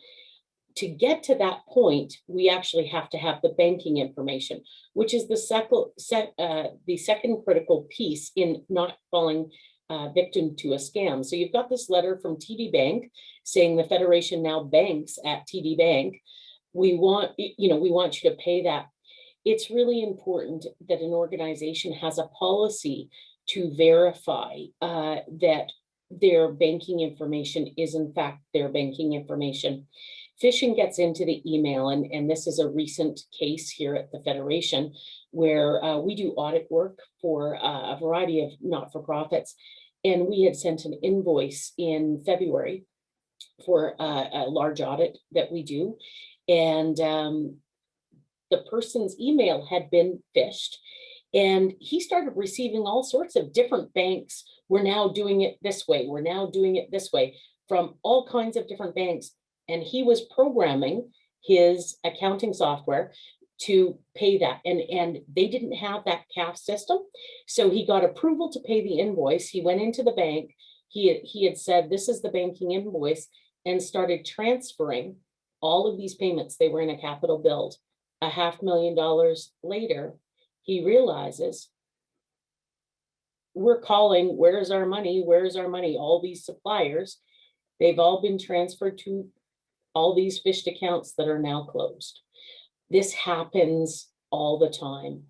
To get to that point, we actually have to have the banking information, which is the second critical piece in not falling victim to a scam. So you've got this letter from TD Bank saying the Federation now banks at TD Bank. We want you to pay that. It's really important that an organization has a policy to verify that their banking information is in fact their banking information. Phishing gets into the email, and this is a recent case here at the Federation where we do audit work for a variety of not-for-profits, and we had sent an invoice in February for a large audit that we do, and the person's email had been phished, and he started receiving all sorts of different banks. We're now doing it this way. We're now doing it this way from all kinds of different banks. And he was programming his accounting software to pay that. And they didn't have that CAF system. So he got approval to pay the invoice. He went into the bank. He had said, this is the banking invoice, and started transferring all of these payments. They were in a capital build. $500,000 later, he realizes, we're calling, where's our money? Where's our money? All these suppliers, they've all been transferred to all these phished accounts that are now closed. This happens all the time.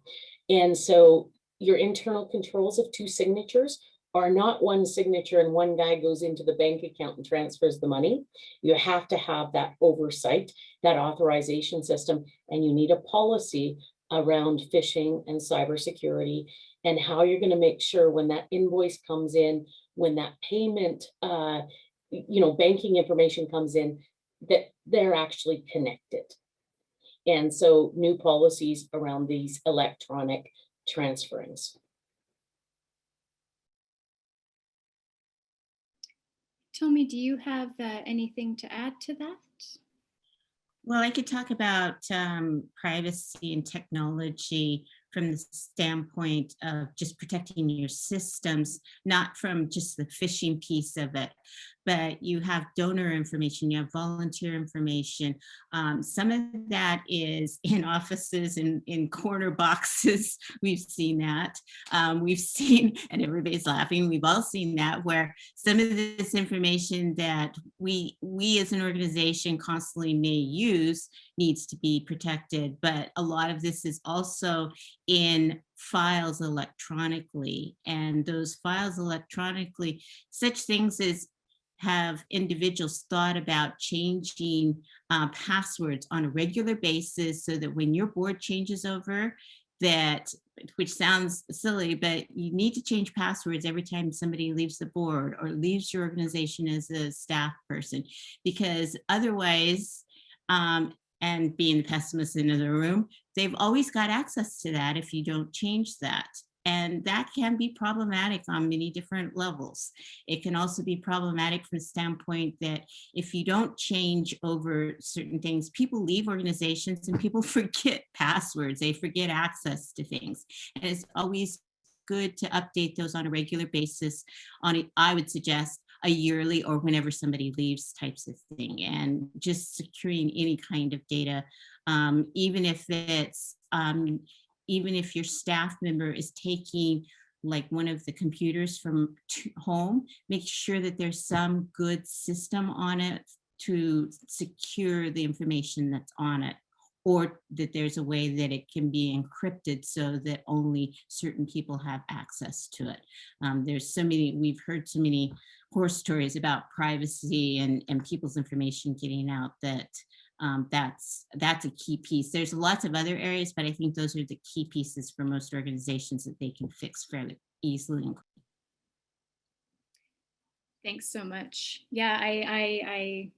And so your internal controls of 2 signatures are not 1 signature and one guy goes into the bank account and transfers the money. You have to have that oversight, that authorization system, and you need a policy around phishing and cybersecurity, and how you're going to make sure when that invoice comes in, when that payment, banking information comes in, that they're actually connected. And so new policies around these electronic transferings. Hitomi, do you have anything to add to that? Well, I could talk about privacy and technology from the standpoint of just protecting your systems, not from just the phishing piece of it, but you have donor information, you have volunteer information. Some of that is in offices and in corner boxes. We've seen that. We've seen, and everybody's laughing, we've all seen that, where some of this information that we as an organization constantly may use needs to be protected. But a lot of this is also in files electronically, and those files electronically, such things as have individuals thought about changing passwords on a regular basis so that when your board changes over, that, which sounds silly, but you need to change passwords every time somebody leaves the board or leaves your organization as a staff person, because otherwise, and being the pessimist in the room, they've always got access to that if you don't change that. And that can be problematic on many different levels. It can also be problematic from the standpoint that if you don't change over certain things, people leave organizations and people forget passwords, they forget access to things. And it's always good to update those on a regular basis on, I would suggest, a yearly or whenever somebody leaves types of thing, and just securing any kind of data, even if it's, even if your staff member is taking like one of the computers from home, make sure that there's some good system on it to secure the information that's on it, or that there's a way that it can be encrypted so that only certain people have access to it. There's so many, we've heard so many horror stories about privacy and people's information getting out that that's a key piece. There's lots of other areas, but I think those are the key pieces for most organizations that they can fix fairly easily. Thanks so much. Yeah, I've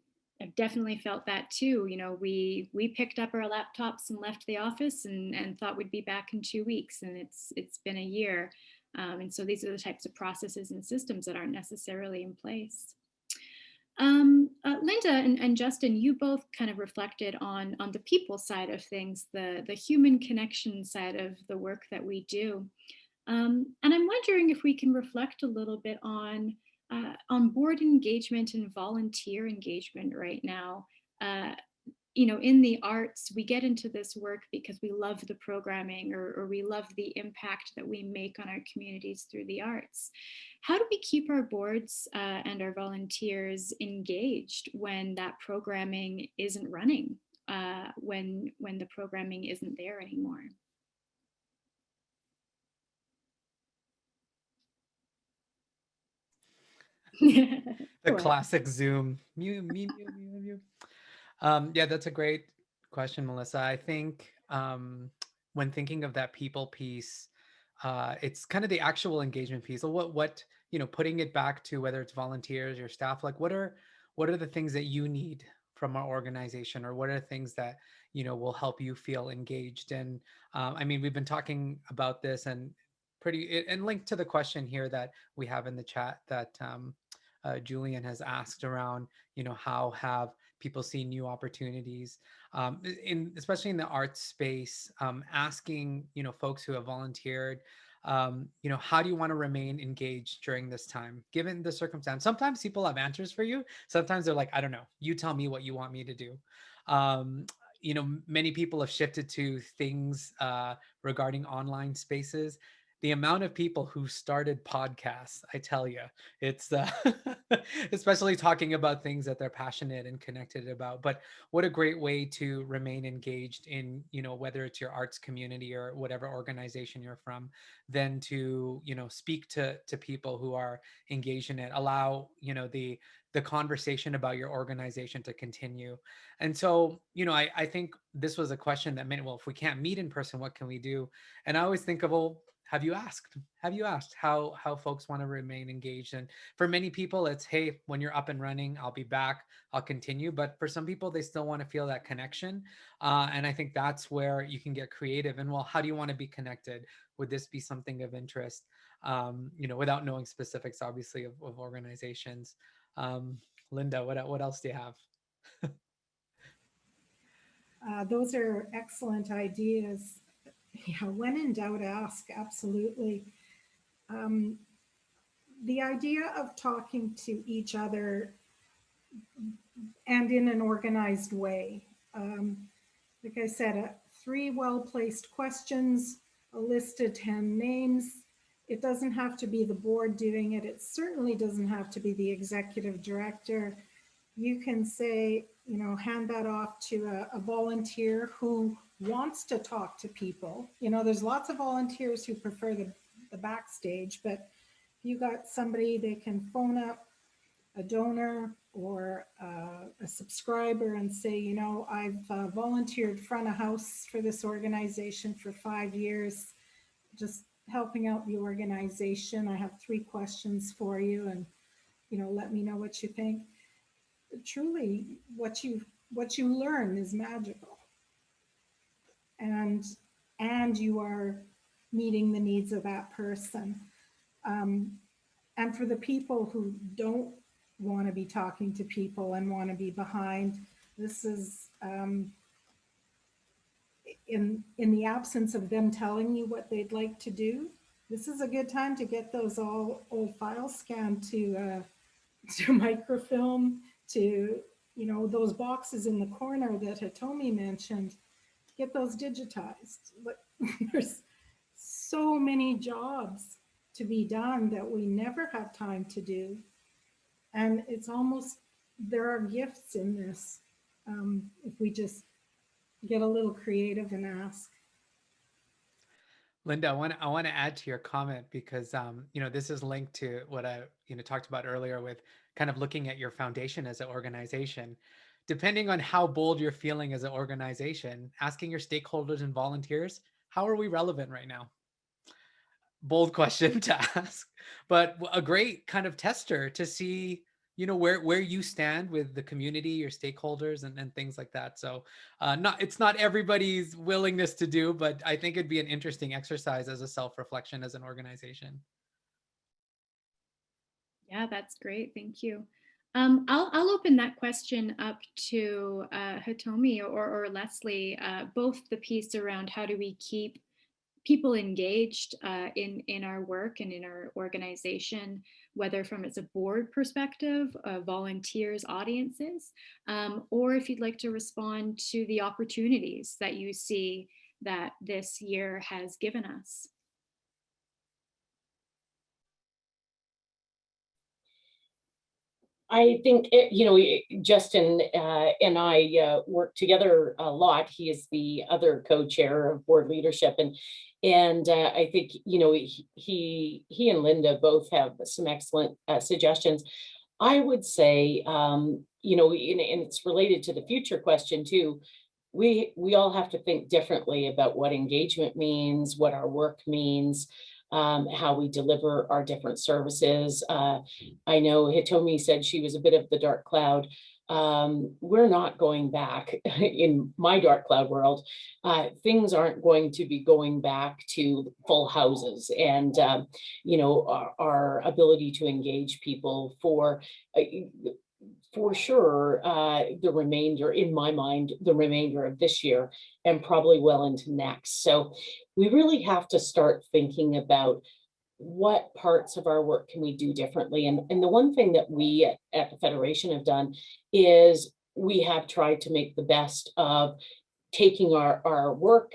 definitely felt that too. You know, we picked up our laptops and left the office and thought we'd be back in 2 weeks, and it's been a year. And so these are the types of processes and systems that aren't necessarily in place. Linda and Justin, you both kind of reflected on the people side of things, the human connection side of the work that we do. And I'm wondering if we can reflect a little bit on board engagement and volunteer engagement right now. You know, in the arts, we get into this work because we love the programming or we love the impact that we make on our communities through the arts. How do we keep our boards and our volunteers engaged when that programming isn't running, when the programming isn't there anymore? The classic Zoom. Mew, mew, mew, mew, mew. Yeah, that's a great question, Melissa. I think when thinking of that people piece, it's kind of the actual engagement piece. So what you know, putting it back to whether it's volunteers, your staff, like what are the things that you need from our organization, or what are the things that you know will help you feel engaged? And I mean, we've been talking about this and and linked to the question here that we have in the chat that Julian has asked around, you know, how have people seen new opportunities especially in the arts space, asking, you know, folks who have volunteered, you know, how do you want to remain engaged during this time, given the circumstance? Sometimes people have answers for you. Sometimes they're like, I don't know, you tell me what you want me to do. You know, many people have shifted to things regarding online spaces. The amount of people who started podcasts, I tell you, it's especially talking about things that they're passionate and connected about. But what a great way to remain engaged in, you know, whether it's your arts community or whatever organization you're from, than to, you know, speak to people who are engaged in it, allow, you know, the conversation about your organization to continue. And so, you know, I think this was a question that meant, well, if we can't meet in person, what can we do? And I always think of, well, have you asked how folks want to remain engaged? And for many people, it's, hey, when you're up and running, I'll be back, I'll continue. But for some people, they still want to feel that connection. And I think that's where you can get creative. And well, how do you want to be connected? Would this be something of interest? You know, without knowing specifics, obviously, of organizations. Linda, what else do you have? Those are excellent ideas. Yeah, when in doubt, ask, absolutely. The idea of talking to each other and in an organized way. Like I said, 3 well-placed questions, a list of 10 names. It doesn't have to be the board doing it. It certainly doesn't have to be the executive director. You can say, you know, hand that off to a volunteer who wants to talk to people. You know, there's lots of volunteers who prefer the backstage, but if you got somebody, they can phone up a donor or a subscriber and say, you know, I've volunteered front of house for this organization for 5 years, just helping out the organization. I have 3 questions for you, and, you know, let me know what you think. Truly, what you learn is magical, and you are meeting the needs of that person. And for the people who don't want to be talking to people and want to be behind, this is in the absence of them telling you what they'd like to do, this is a good time to get those old files scanned to microfilm, to, you know, those boxes in the corner that Hitomi mentioned, get those digitized. But there's so many jobs to be done that we never have time to do. And it's almost, there are gifts in this if we just get a little creative and ask. Linda, I want to add to your comment because you know, this is linked to what I talked about earlier with kind of looking at your foundation as an organization. Depending on how bold you're feeling as an organization, asking your stakeholders and volunteers, how are we relevant right now? Bold question to ask, but a great kind of tester to see, you know, where you stand with the community, your stakeholders, and things like that. So it's not everybody's willingness to do, but I think it'd be an interesting exercise as a self-reflection as an organization. Yeah, that's great. Thank you. I'll open that question up to Hitomi or Leslie, both the piece around how do we keep people engaged in our work and in our organization, whether from it's a board perspective, volunteers, audiences, or if you'd like to respond to the opportunities that you see that this year has given us. I think, Justin and I work together a lot. He is the other co-chair of board leadership. And I think, he and Linda both have some excellent suggestions. I would say, and it's related to the future question too, we all have to think differently about what engagement means, what our work means, how we deliver our different services. I know Hitomi said she was a bit of the dark cloud. We're not going back in my dark cloud world. Things aren't going to be going back to full houses and, our ability to engage people for sure, the remainder, in my mind, the remainder of this year and probably well into next. So we really have to start thinking about what parts of our work can we do differently. And the one thing that we at the Federation have done is we have tried to make the best of taking our work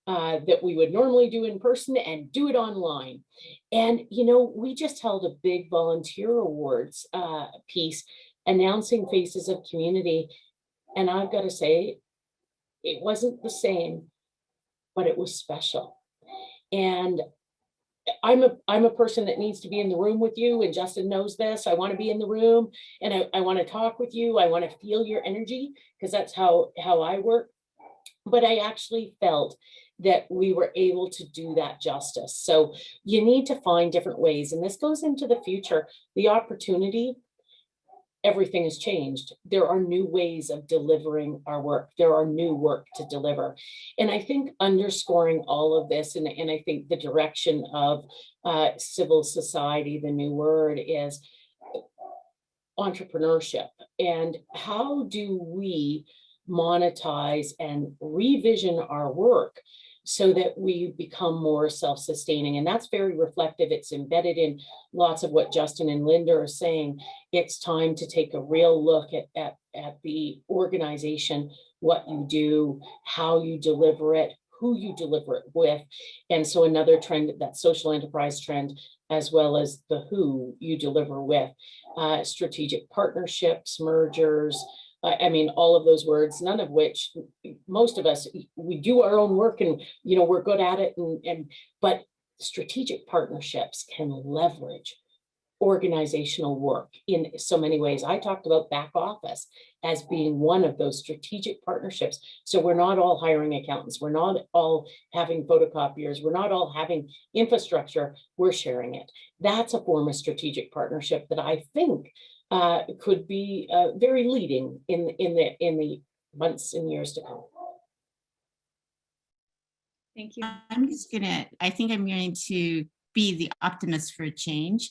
that we would normally do in person and do it online. And, we just held a big volunteer awards piece announcing Faces of Community. And I've got to say, it wasn't the same, but it was special. And I'm a person that needs to be in the room with you, and Justin knows this. I want to be in the room and I want to talk with you. I want to feel your energy because that's how I work. But I actually felt that we were able to do that justice. So you need to find different ways. And this goes into the future, the opportunity. Everything has changed. There are new ways of delivering our work. There are new work to deliver. And I think underscoring all of this, and I think the direction of civil society, the new word is entrepreneurship. And how do we monetize and revision our work so that we become more self-sustaining? And that's very reflective. It's embedded in lots of what Justin and Linda are saying. It's time to take a real look at the organization, what you do, how you deliver it, who you deliver it with. And so another trend, that social enterprise trend, as well as the who you deliver with, strategic partnerships, mergers, all of those words, none of which most of us, we do our own work and, we're good at it. But strategic partnerships can leverage organizational work in so many ways. I talked about back office as being one of those strategic partnerships. So we're not all hiring accountants. We're not all having photocopiers. We're not all having infrastructure. We're sharing it. That's a form of strategic partnership that I think could be very leading in the months and years to come. Thank you. I think I'm going to be the optimist for change.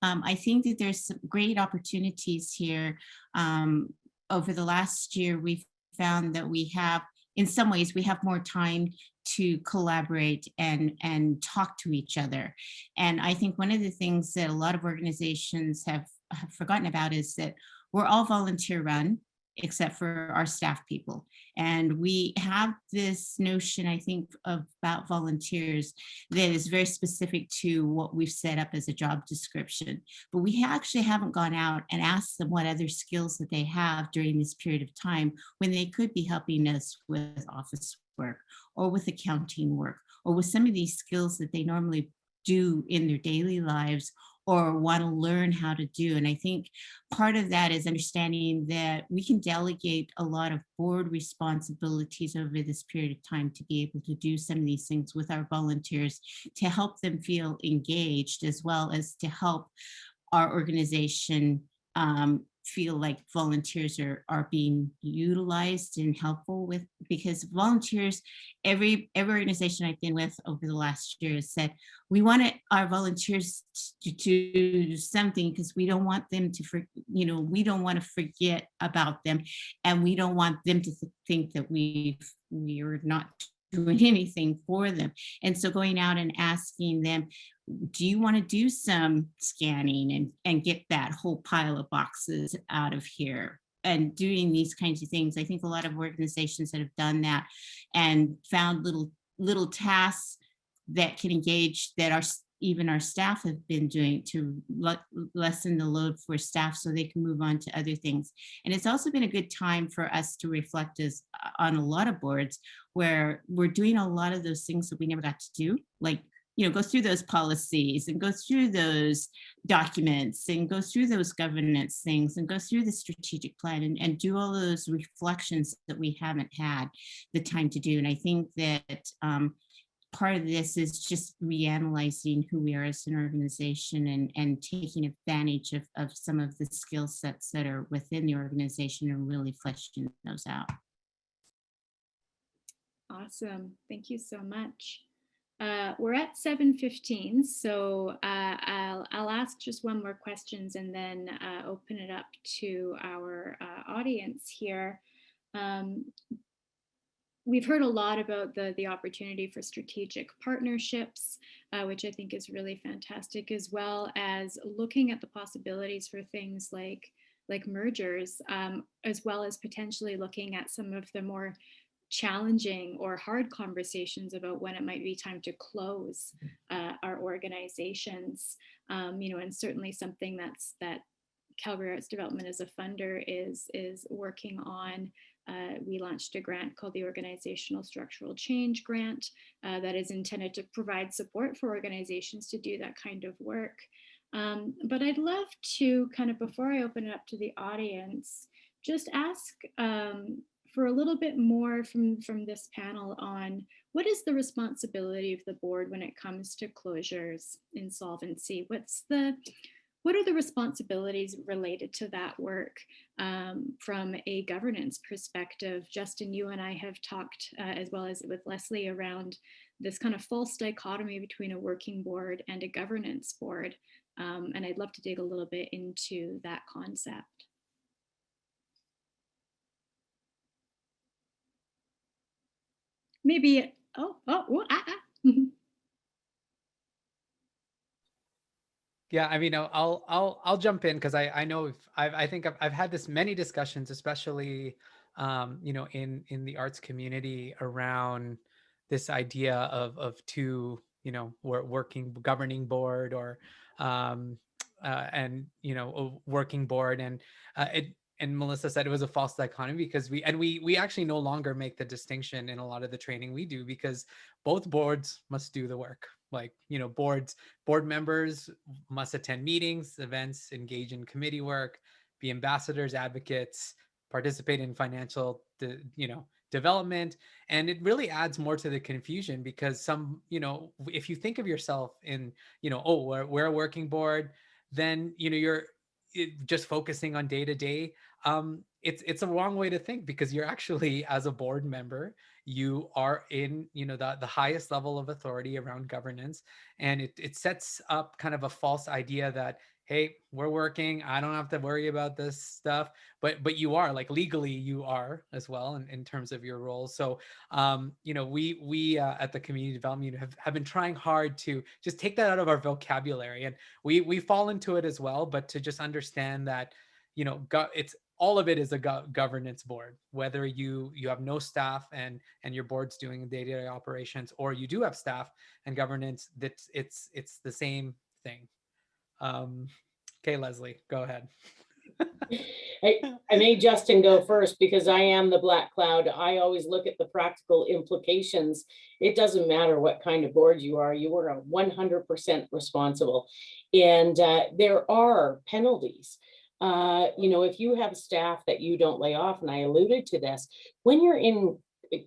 I think that there's some great opportunities here. Over the last year, we've found that in some ways, we have more time to collaborate and talk to each other. And I think one of the things that a lot of organizations have forgotten about is that we're all volunteer run, except for our staff people. And we have this notion, I think, about volunteers that is very specific to what we've set up as a job description. But we actually haven't gone out and asked them what other skills that they have during this period of time when they could be helping us with office work or with accounting work or with some of these skills that they normally do in their daily lives or want to learn how to do. And I think part of that is understanding that we can delegate a lot of board responsibilities over this period of time to be able to do some of these things with our volunteers to help them feel engaged, as well as to help our organization feel like volunteers are being utilized and helpful with, because volunteers, every organization I've been with over the last year has said, we want our volunteers to do something because we don't want them to, we don't want to forget about them. And we don't want them to think that we are not doing anything for them. And so going out and asking them, do you want to do some scanning and get that whole pile of boxes out of here? And doing these kinds of things. I think a lot of organizations that have done that and found little tasks that can engage, that even our staff have been doing to lessen the load for staff so they can move on to other things. And it's also been a good time for us to reflect on a lot of boards where we're doing a lot of those things that we never got to do, like go through those policies and go through those documents and go through those governance things and go through the strategic plan and do all those reflections that we haven't had the time to do. And I think that part of this is just reanalyzing who we are as an organization and taking advantage of some of the skill sets that are within the organization and really fleshing those out. Awesome. Thank you so much. We're at 7:15, so I'll ask just one more questions and then open it up to our audience here. We've heard a lot about the opportunity for strategic partnerships, which I think is really fantastic, as well as looking at the possibilities for things like mergers, as well as potentially looking at some of the more challenging or hard conversations about when it might be time to close our organizations, and certainly something that Calgary Arts Development as a funder is working on. We launched a grant called the Organizational Structural Change Grant that is intended to provide support for organizations to do that kind of work. But I'd love to kind of, before I open it up to the audience, just ask for a little bit more from this panel on what is the responsibility of the board when it comes to closures, insolvency? What are the responsibilities related to that work from a governance perspective? Justin, you and I have talked, as well as with Leslie, around this kind of false dichotomy between a working board and a governance board. And I'd love to dig a little bit into that concept. Maybe, Yeah, I mean, I'll jump in because I know I think I've had many discussions, especially in the arts community, around this idea of two working governing board or and a working board, and and Melissa said it was a false dichotomy because we actually no longer make the distinction in a lot of the training we do, because both boards must do the work. Like, board members must attend meetings, events, engage in committee work, be ambassadors, advocates, participate in financial, development. And it really adds more to the confusion, because if you think of yourself in, oh, we're a working board, then, you're just focusing on day to day. It's a wrong way to think, because you're actually, as a board member, you are in, the highest level of authority around governance. And it sets up kind of a false idea that, hey, we're working, I don't have to worry about this stuff, but you are, like, legally you are as well in terms of your role. So we at the community development have been trying hard to just take that out of our vocabulary, and we fall into it as well, but to just understand that it's all of it is a governance board, whether you have no staff and your board's doing day-to-day operations, or you do have staff and governance. It's the same thing. Okay, Leslie, go ahead. I made Justin go first because I am the black cloud. I always look at the practical implications. It doesn't matter what kind of board you are 100% responsible. And there are penalties. If you have staff that you don't lay off, and I alluded to this, when you're in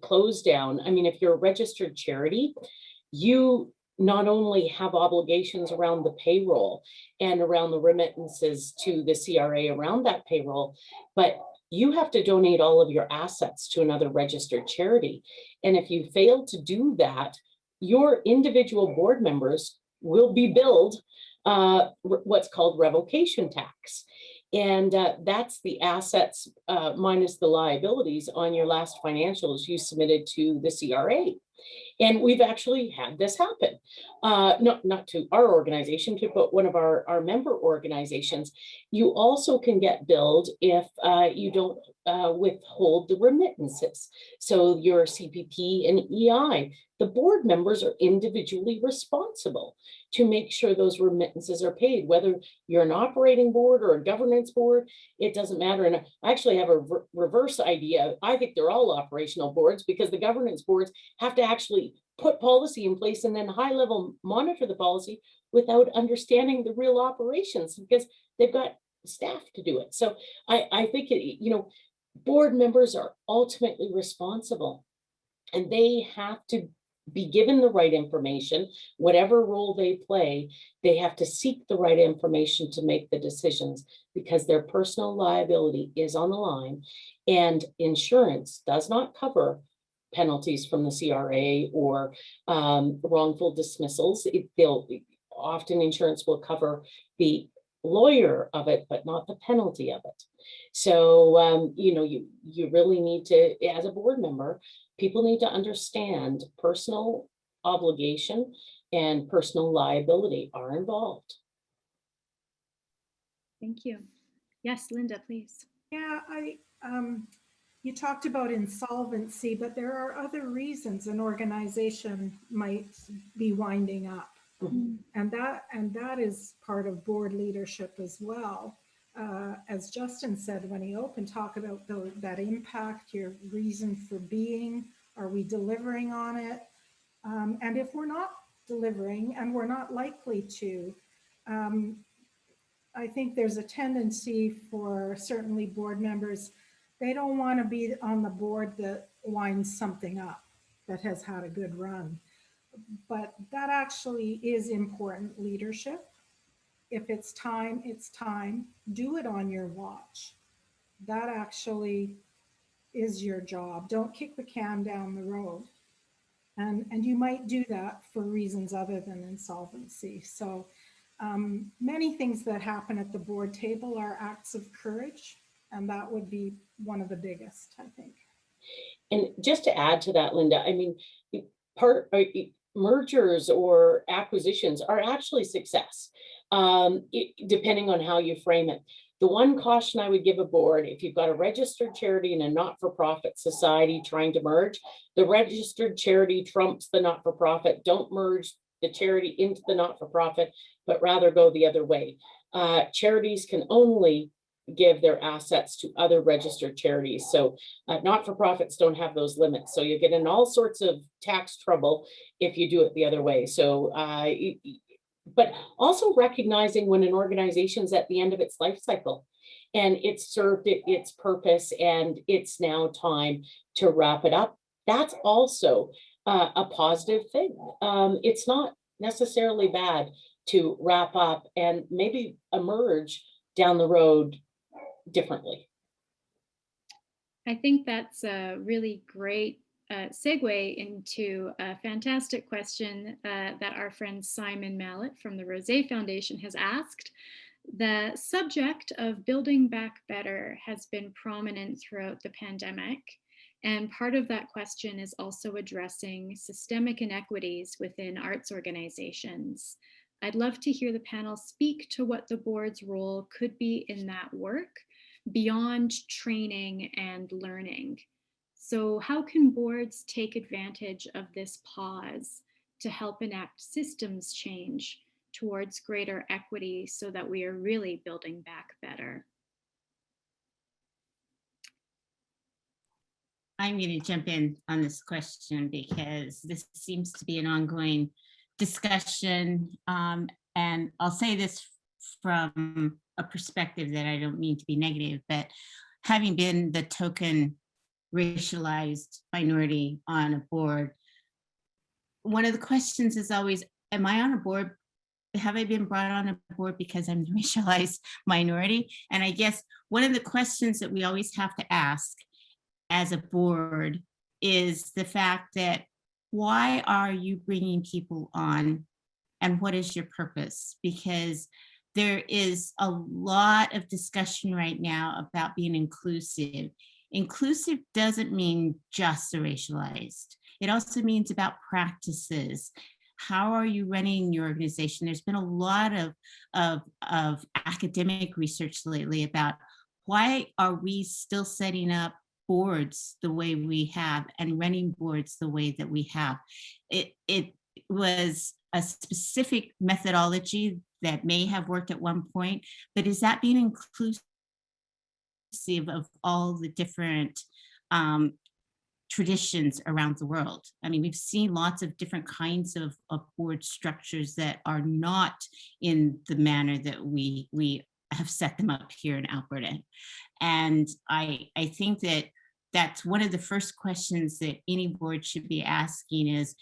close down, I mean, if you're a registered charity, you not only have obligations around the payroll and around the remittances to the CRA around that payroll, but you have to donate all of your assets to another registered charity. And if you fail to do that, your individual board members will be billed what's called revocation tax. And that's the assets minus the liabilities on your last financials you submitted to the CRA. And we've actually had this happen, not to our organization, but one of our member organizations. You also can get billed if you don't withhold the remittances. So your CPP and EI, the board members are individually responsible to make sure those remittances are paid, whether you're an operating board or a governance board, it doesn't matter. And I actually have a reverse idea. I think they're all operational boards, because the governance boards have to actually put policy in place and then high level monitor the policy without understanding the real operations, because they've got staff to do it. So I think, board members are ultimately responsible, and they have to be given the right information, whatever role they play. They have to seek the right information to make the decisions, because their personal liability is on the line, and insurance does not cover penalties from the CRA or wrongful dismissals. Often insurance will cover the lawyer of it, but not the penalty of it. So, you really need to, as a board member, people need to understand personal obligation and personal liability are involved. Thank you. Yes, Linda, please. Yeah, you talked about insolvency, but there are other reasons an organization might be winding up. Mm-hmm. And that is part of board leadership as well. As Justin said when he opened, talk about that impact, your reason for being. Are we delivering on it? And if we're not delivering, and we're not likely to, I think there's a tendency for certainly board members, they don't want to be on the board that winds something up that has had a good run. But that actually is important leadership. If it's time, it's time. Do it on your watch. That actually is your job. Don't kick the can down the road. And you might do that for reasons other than insolvency. So many things that happen at the board table are acts of courage, and that would be one of the biggest, I think. And just to add to that, Linda, I mean, mergers or acquisitions are actually success, depending on how you frame it. The one caution I would give a board, if you've got a registered charity and a not-for-profit society trying to merge, the registered charity trumps the not-for-profit. Don't merge the charity into the not-for-profit, but rather go the other way. Charities can only give their assets to other registered charities. So not-for-profits don't have those limits. So you get in all sorts of tax trouble if you do it the other way. So, but also recognizing when an organization's at the end of its life cycle and it's served its purpose and it's now time to wrap it up. That's also a positive thing. It's not necessarily bad to wrap up and maybe emerge down the road differently. I think that's a really great segue into a fantastic question that our friend Simon Mallet from the Rosé Foundation has asked. The subject of building back better has been prominent throughout the pandemic. And part of that question is also addressing systemic inequities within arts organizations. I'd love to hear the panel speak to what the board's role could be in that work beyond training and learning. So how can boards take advantage of this pause to help enact systems change towards greater equity so that we are really building back better? I'm going to jump in on this question because this seems to be an ongoing discussion. And I'll say this from a perspective that I don't mean to be negative, but having been the token racialized minority on a board, one of the questions is always, am I on a board? Have I been brought on a board because I'm the racialized minority? And I guess one of the questions that we always have to ask as a board is the fact that why are you bringing people on and what is your purpose? Because there is a lot of discussion right now about being inclusive. Inclusive doesn't mean just the racialized. It also means about practices. How are you running your organization? There's been a lot of academic research lately about why are we still setting up boards the way we have and running boards the way that we have. It was a specific methodology that may have worked at one point, but is that being inclusive of all the different traditions around the world? I mean, we've seen lots of different kinds of board structures that are not in the manner that we have set them up here in Alberta. And I think that that's one of the first questions that any board should be asking is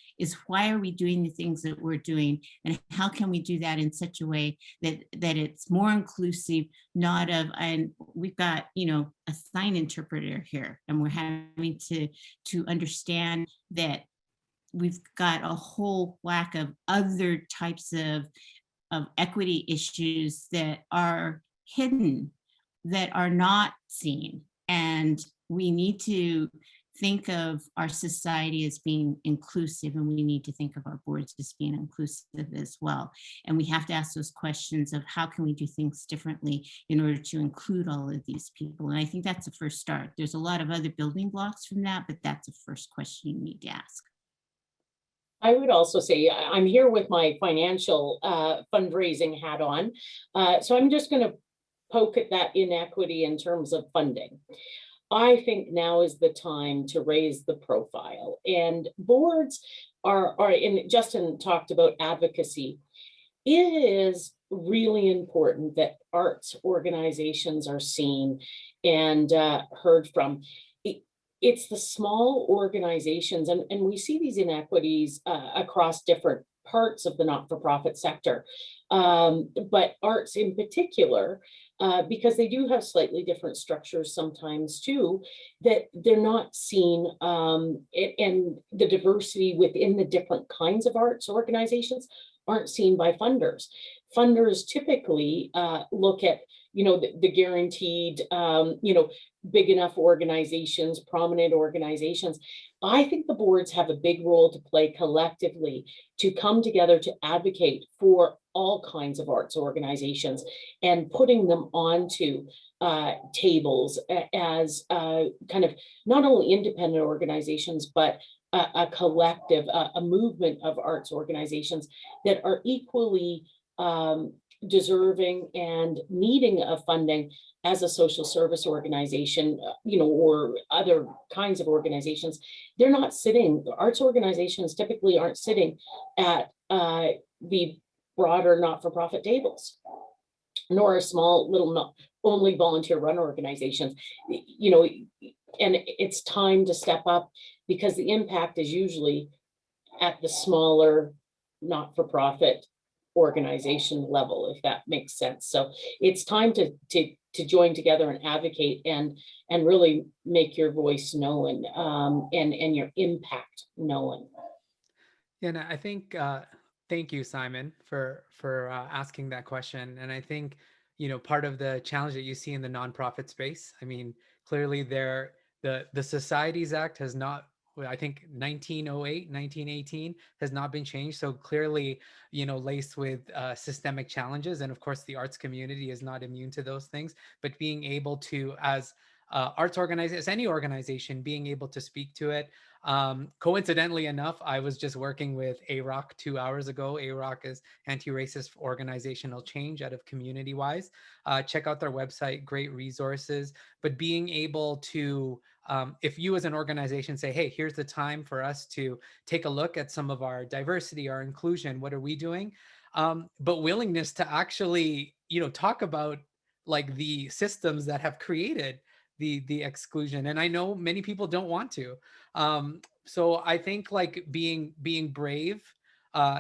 why are we doing the things that we're doing? And how can we do that in such a way that it's more inclusive, not of, and we've got, a sign interpreter here, and we're having to understand that we've got a whole whack of other types of equity issues that are hidden, that are not seen. And we need to think of our society as being inclusive, and we need to think of our boards as being inclusive as well. And we have to ask those questions of how can we do things differently in order to include all of these people. And I think that's the first start. There's a lot of other building blocks from that, but that's the first question you need to ask. I would also say I'm here with my financial fundraising hat on. So I'm just going to poke at that inequity in terms of funding. I think now is the time to raise the profile, and boards are and Justin talked about advocacy. It is really important that arts organizations are seen and heard from. It's the small organizations, and we see these inequities across different parts of the not-for-profit sector, but arts in particular, because they do have slightly different structures sometimes too, that they're not seen, and the diversity within the different kinds of arts organizations aren't seen by funders. Funders typically look at, the guaranteed, big enough organizations, prominent organizations. I think the boards have a big role to play collectively to come together to advocate for all kinds of arts organizations and putting them onto tables as kind of not only independent organizations, but a collective, a movement of arts organizations that are equally deserving and needing of funding as a social service organization, or other kinds of organizations, they're not sitting, arts organizations typically aren't sitting at the broader not-for-profit tables, nor a small little not only volunteer run organizations, and it's time to step up, because the impact is usually at the smaller not-for-profit organization level, if that makes sense. So it's time to join together and advocate and really make your voice known, and your impact known. Yeah, and I think thank you, Simon, for asking that question. And I think part of the challenge that you see in the nonprofit space. I mean, clearly the Societies Act has not. I think 1908, 1918 has not been changed. So clearly, laced with systemic challenges. And of course, the arts community is not immune to those things. But being able to, as arts organization, as any organization, being able to speak to it. Coincidentally enough, I was just working with AROC 2 hours ago. AROC is Anti-Racist Organizational Change out of Community Wise. Check out their website, great resources. But being able to, if you as an organization say, hey, here's the time for us to take a look at some of our diversity, our inclusion, what are we doing? But willingness to actually, talk about like the systems that have created the exclusion. And I know many people don't want to. So I think like being brave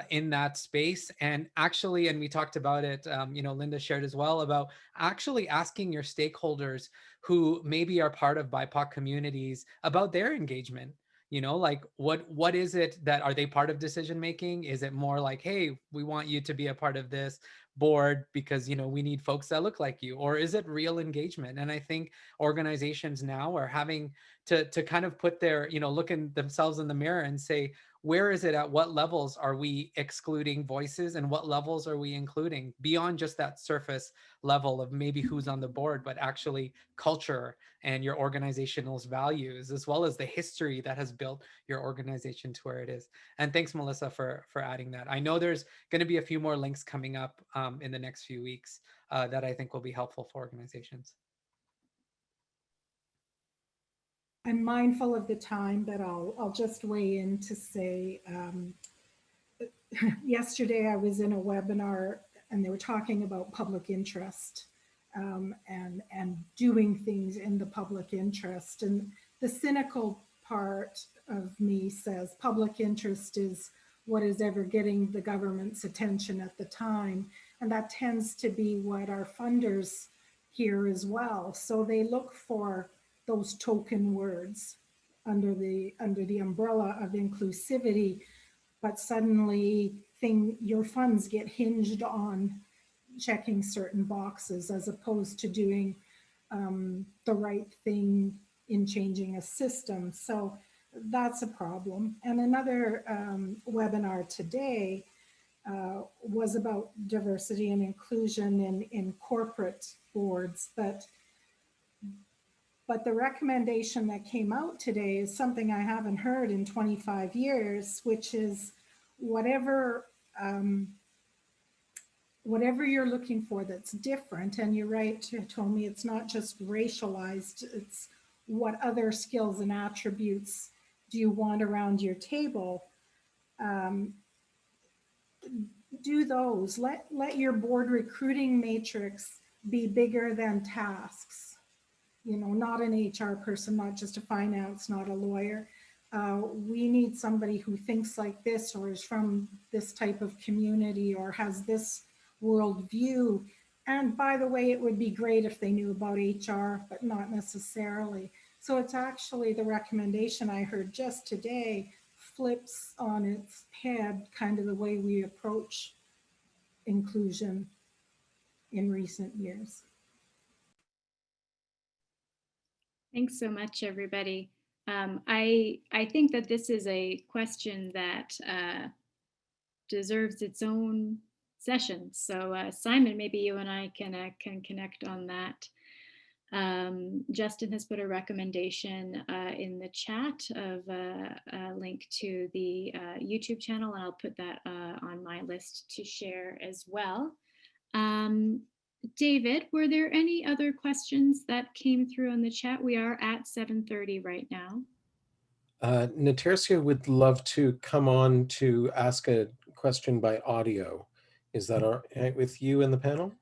in that space, and actually, and we talked about it, Linda shared as well, about actually asking your stakeholders who maybe are part of BIPOC communities about their engagement. Like what is it that, are they part of decision making? Is it more like, hey, we want you to be a part of this board because we need folks that look like you? Or is it real engagement? And I think organizations now are having to kind of put their, look in themselves in the mirror and say, where is it, at what levels are we excluding voices, and what levels are we including, beyond just that surface level of maybe who's on the board, but actually culture and your organizational's values, as well as the history that has built your organization to where it is. And thanks, Melissa, for adding that. I know there's going to be a few more links coming up in the next few weeks that I think will be helpful for organizations. I'm mindful of the time, but I'll just weigh in to say, yesterday I was in a webinar and they were talking about public interest, and doing things in the public interest. And the cynical part of me says public interest is what is ever getting the government's attention at the time. And that tends to be what our funders hear as well. So they look for those token words under the umbrella of inclusivity, but suddenly your funds get hinged on checking certain boxes as opposed to doing the right thing in changing a system. So that's a problem. And another webinar today was about diversity and inclusion in corporate boards, but the recommendation that came out today is something I haven't heard in 25 years, which is whatever you're looking for that's different. And you're right, Hitomi, it's not just racialized, it's what other skills and attributes do you want around your table. Do those. Let your board recruiting matrix be bigger than tasks. Not an HR person, not just a finance, not a lawyer. We need somebody who thinks like this, or is from this type of community, or has this worldview. And by the way, it would be great if they knew about HR, but not necessarily. So it's actually the recommendation I heard just today flips on its head kind of the way we approach inclusion in recent years. Thanks so much, everybody. I think that this is a question that deserves its own session. So Simon, maybe you and I can connect on that. Justin has put a recommendation in the chat of a link to the YouTube channel, and I'll put that on my list to share as well. David, were there any other questions that came through on the chat? We are at 7:30 right now. Natercia would love to come on to ask a question by audio. Is that all right with you and the panel?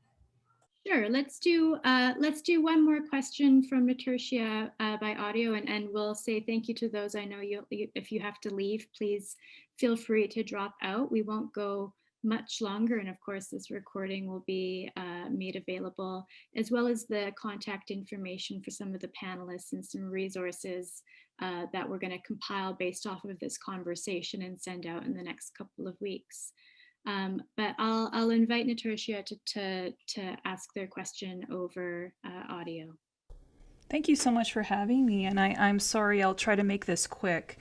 Sure, let's do one more question from Natercia by audio, and we'll say thank you to those. I know if you have to leave, please feel free to drop out. We won't go much longer, and of course this recording will be made available, as well as the contact information for some of the panelists and some resources that we're going to compile based off of this conversation and send out in the next couple of weeks. But I'll invite Natercia to ask their question over audio. Thank you so much for having me, and I'm sorry, I'll try to make this quick.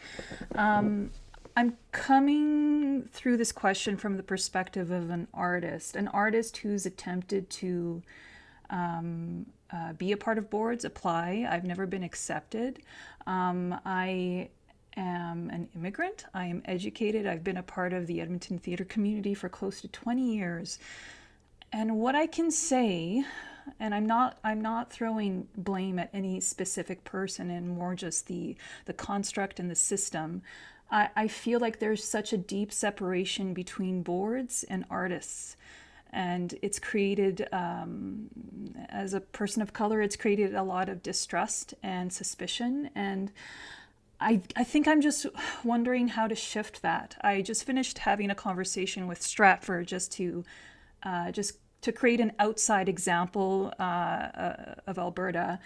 I'm coming through this question from the perspective of an artist who's attempted to be a part of boards, apply. I've never been accepted. I am an immigrant. I am educated. I've been a part of the Edmonton theater community for close to 20 years. And what I can say, and I'm not throwing blame at any specific person and more just the construct and the system. I feel like there's such a deep separation between boards and artists. And it's created, as a person of color, it's created a lot of distrust and suspicion. And I think I'm just wondering how to shift that. I just finished having a conversation with Stratford just to create an outside example of Alberta,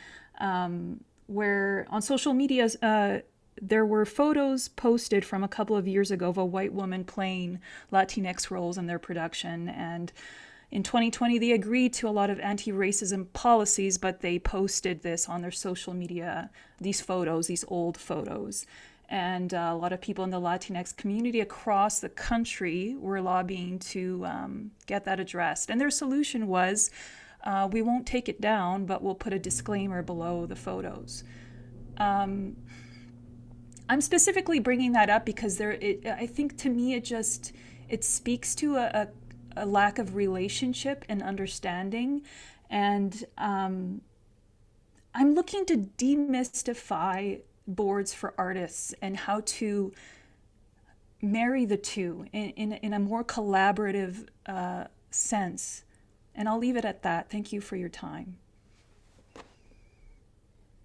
where on social media there were photos posted from a couple of years ago of a white woman playing Latinx roles in their production. And in 2020, they agreed to a lot of anti-racism policies, but they posted this on their social media, these photos, these old photos. And a lot of people in the Latinx community across the country were lobbying to get that addressed. And their solution was, we won't take it down, but we'll put a disclaimer below the photos. I'm specifically bringing that up because I think to me it speaks to a lack of relationship and understanding. And I'm looking to demystify boards for artists and how to marry the two in a more collaborative sense. And I'll leave it at that. Thank you for your time.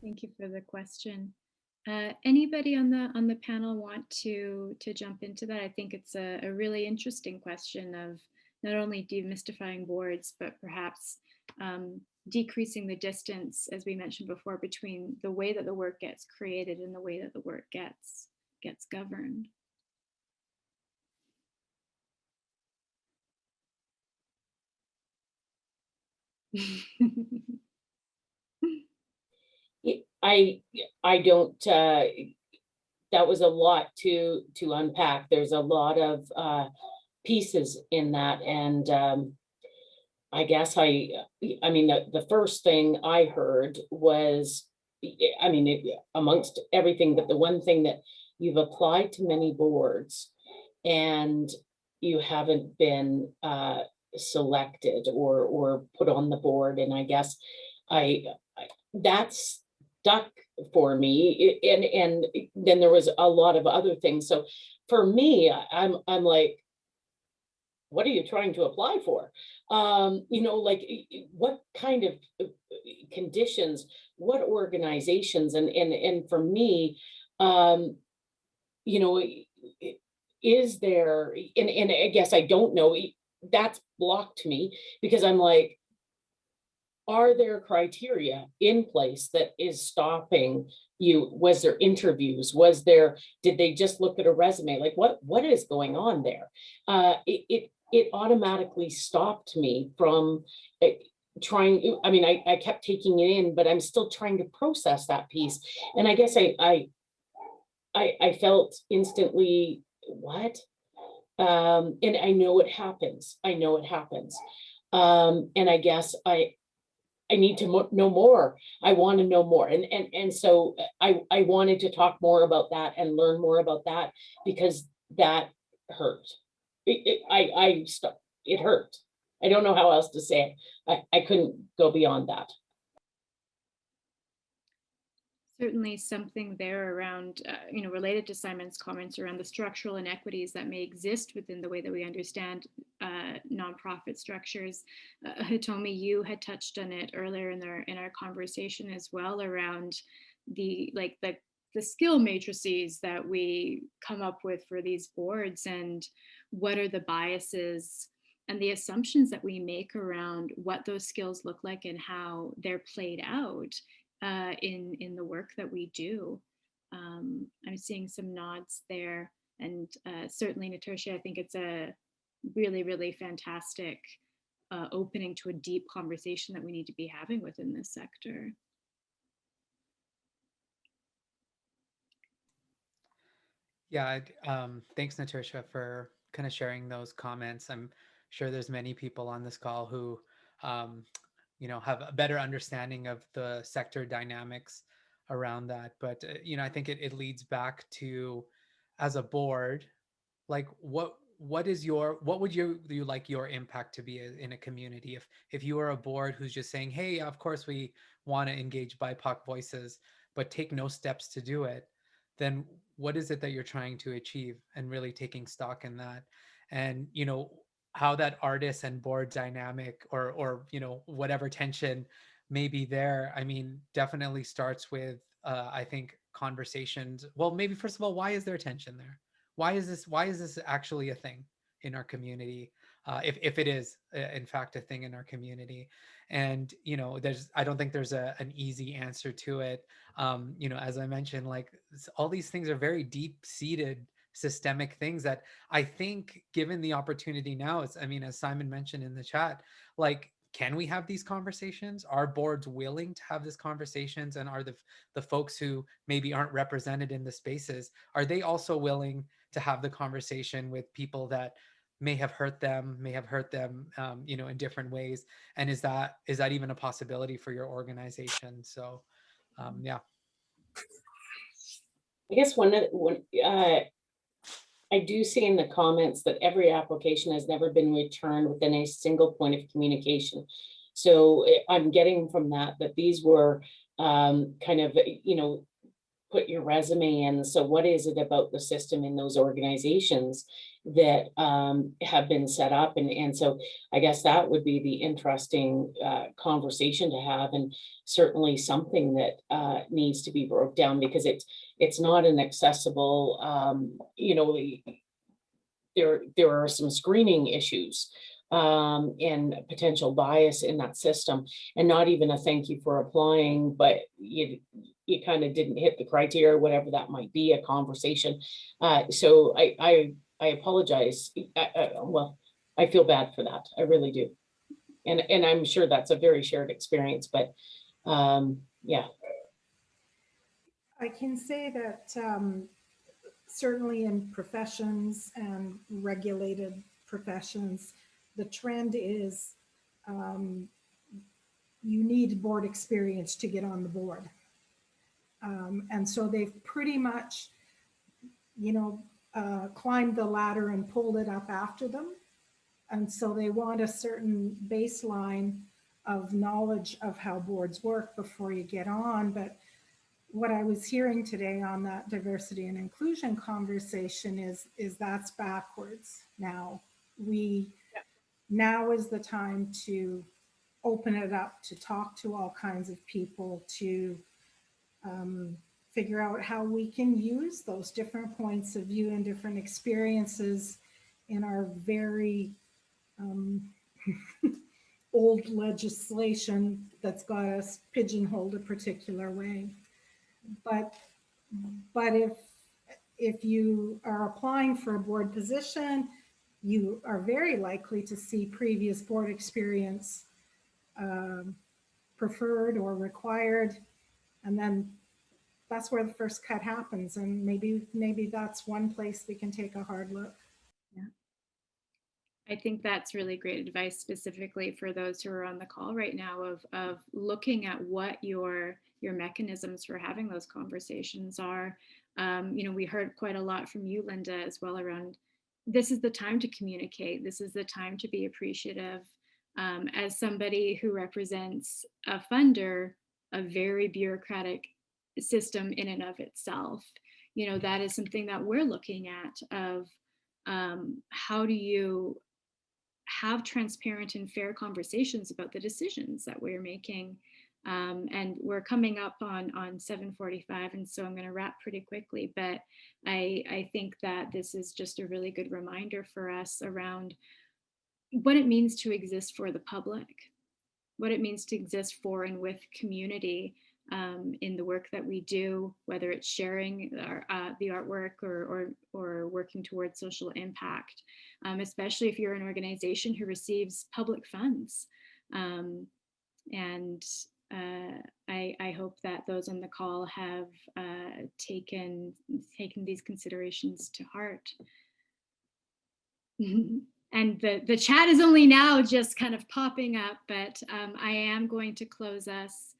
Thank you for the question. Anybody on the panel want to jump into that? I think it's a really interesting question of not only demystifying boards, but perhaps decreasing the distance, as we mentioned before, between the way that the work gets created and the way that the work gets governed. I don't, that was a lot to unpack. There's a lot of pieces in that. And I guess I mean, the first thing I heard was, I mean, amongst everything, but the one thing that you've applied to many boards and you haven't been selected or put on the board. And I guess that's stuck for me. And then there was a lot of other things. So for me, I'm like, what are you trying to apply for? You know, like what kind of conditions, what organizations, and for me, you know, is there, and I guess I don't know, that's blocked me because I'm like, are there criteria in place that is stopping you? Was there interviews? Did they just look at a resume? Like what is going on there? It automatically stopped me from trying. I mean, I kept taking it in, but I'm still trying to process that piece. And I guess I felt instantly, what? And I know it happens. I know it happens. And I guess I need to know more. I want to know more. And so I wanted to talk more about that and learn more about that because that hurt. It hurt. I don't know how else to say it. I couldn't go beyond that. Certainly something there around, related to Simon's comments around the structural inequities that may exist within the way that we understand nonprofit structures. Hitomi, you had touched on it earlier in our conversation as well, around the skill matrices that we come up with for these boards, and what are the biases and the assumptions that we make around what those skills look like and how they're played out in the work that we do. I'm seeing some nods there, and certainly, Natasha, I think it's a really, really fantastic opening to a deep conversation that we need to be having within this sector. Yeah, thanks, Natasha, for kind of sharing those comments. I'm sure there's many people on this call who, have a better understanding of the sector dynamics around that. But, I think it leads back to, as a board, like what would you like your impact to be in a community? If you are a board who's just saying, hey, of course we want to engage BIPOC voices, but take no steps to do it, then what is it that you're trying to achieve, and really taking stock in that. And how that artist and board dynamic, or whatever tension may be there, I mean, definitely starts with I think conversations. Well, maybe first of all, why is there tension there? Why is this actually a thing in our community, if it is in fact a thing in our community? And I don't think there's an easy answer to it. As I mentioned, like, all these things are very deep seated systemic things that I think, given the opportunity now, as Simon mentioned in the chat, like, can we have these conversations? Are boards willing to have these conversations? And are the folks who maybe aren't represented in the spaces, are they also willing to have the conversation with people that may have hurt them, in different ways? And is that even a possibility for your organization? So, yeah. I guess I do see in the comments that every application has never been returned within a single point of communication. So I'm getting from that these were kind of, put your resume in. So what is it about the system in those organizations that have been set up? And so I guess that would be the interesting conversation to have, and certainly something that needs to be broke down, because it's not an accessible, there are some screening issues and potential bias in that system, and not even a thank you for applying, but you kind of didn't hit the criteria, whatever that might be, a conversation. So I apologize. Well, I feel bad for that. I really do. And I'm sure that's a very shared experience, but yeah. I can say that certainly in professions and regulated professions, the trend is you need board experience to get on the board. And so they've pretty much, climbed the ladder and pulled it up after them. And so they want a certain baseline of knowledge of how boards work before you get on. But what I was hearing today on that diversity and inclusion conversation is that's backwards now. Now is the time to open it up, to talk to all kinds of people, to figure out how we can use those different points of view and different experiences in our very old legislation that's got us pigeonholed a particular way. But if you are applying for a board position, you are very likely to see previous board experience preferred or required, and then that's where the first cut happens. And maybe that's one place we can take a hard look. Yeah. I think that's really great advice, specifically for those who are on the call right now, of looking at what your mechanisms for having those conversations are. We heard quite a lot from you, Linda, as well, around this is the time to communicate. This is the time to be appreciative. as somebody who represents a funder, a very bureaucratic system in and of itself, you know, that is something that we're looking at of how do you have transparent and fair conversations about the decisions that we're making. And we're coming up on 7:45, and so I'm going to wrap pretty quickly, but I think that this is just a really good reminder for us around what it means to exist for the public, what it means to exist for and with community in the work that we do, whether it's sharing the artwork or working towards social impact, especially if you're an organization who receives public funds. And I hope that those on the call have taken these considerations to heart. And the chat is only now just kind of popping up, but I am going to close us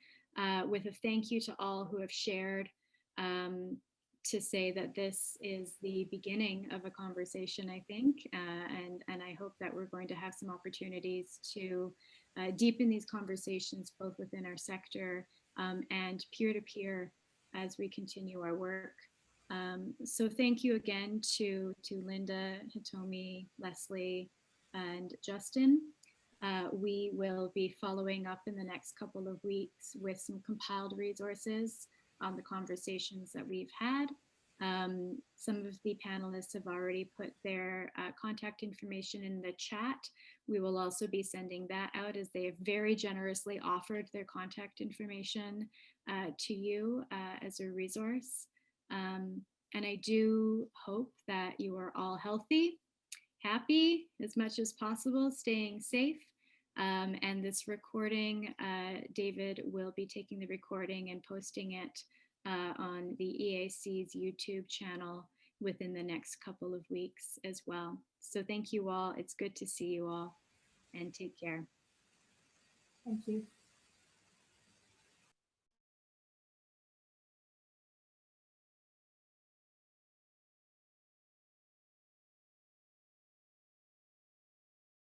with a thank you to all who have shared, to say that this is the beginning of a conversation, I think, and I hope that we're going to have some opportunities to deepen these conversations both within our sector and peer-to-peer as we continue our work. So thank you again to Linda, Hitomi, Leslie, and Justin. We will be following up in the next couple of weeks with some compiled resources on the conversations that we've had. Some of the panelists have already put their contact information in the chat. We will also be sending that out as they have very generously offered their contact information to you as a resource. And I do hope that you are all healthy, happy as much as possible, staying safe. And this recording, David will be taking the recording and posting it on the EAC's YouTube channel within the next couple of weeks as well. So thank you all. It's good to see you all, and take care. Thank you.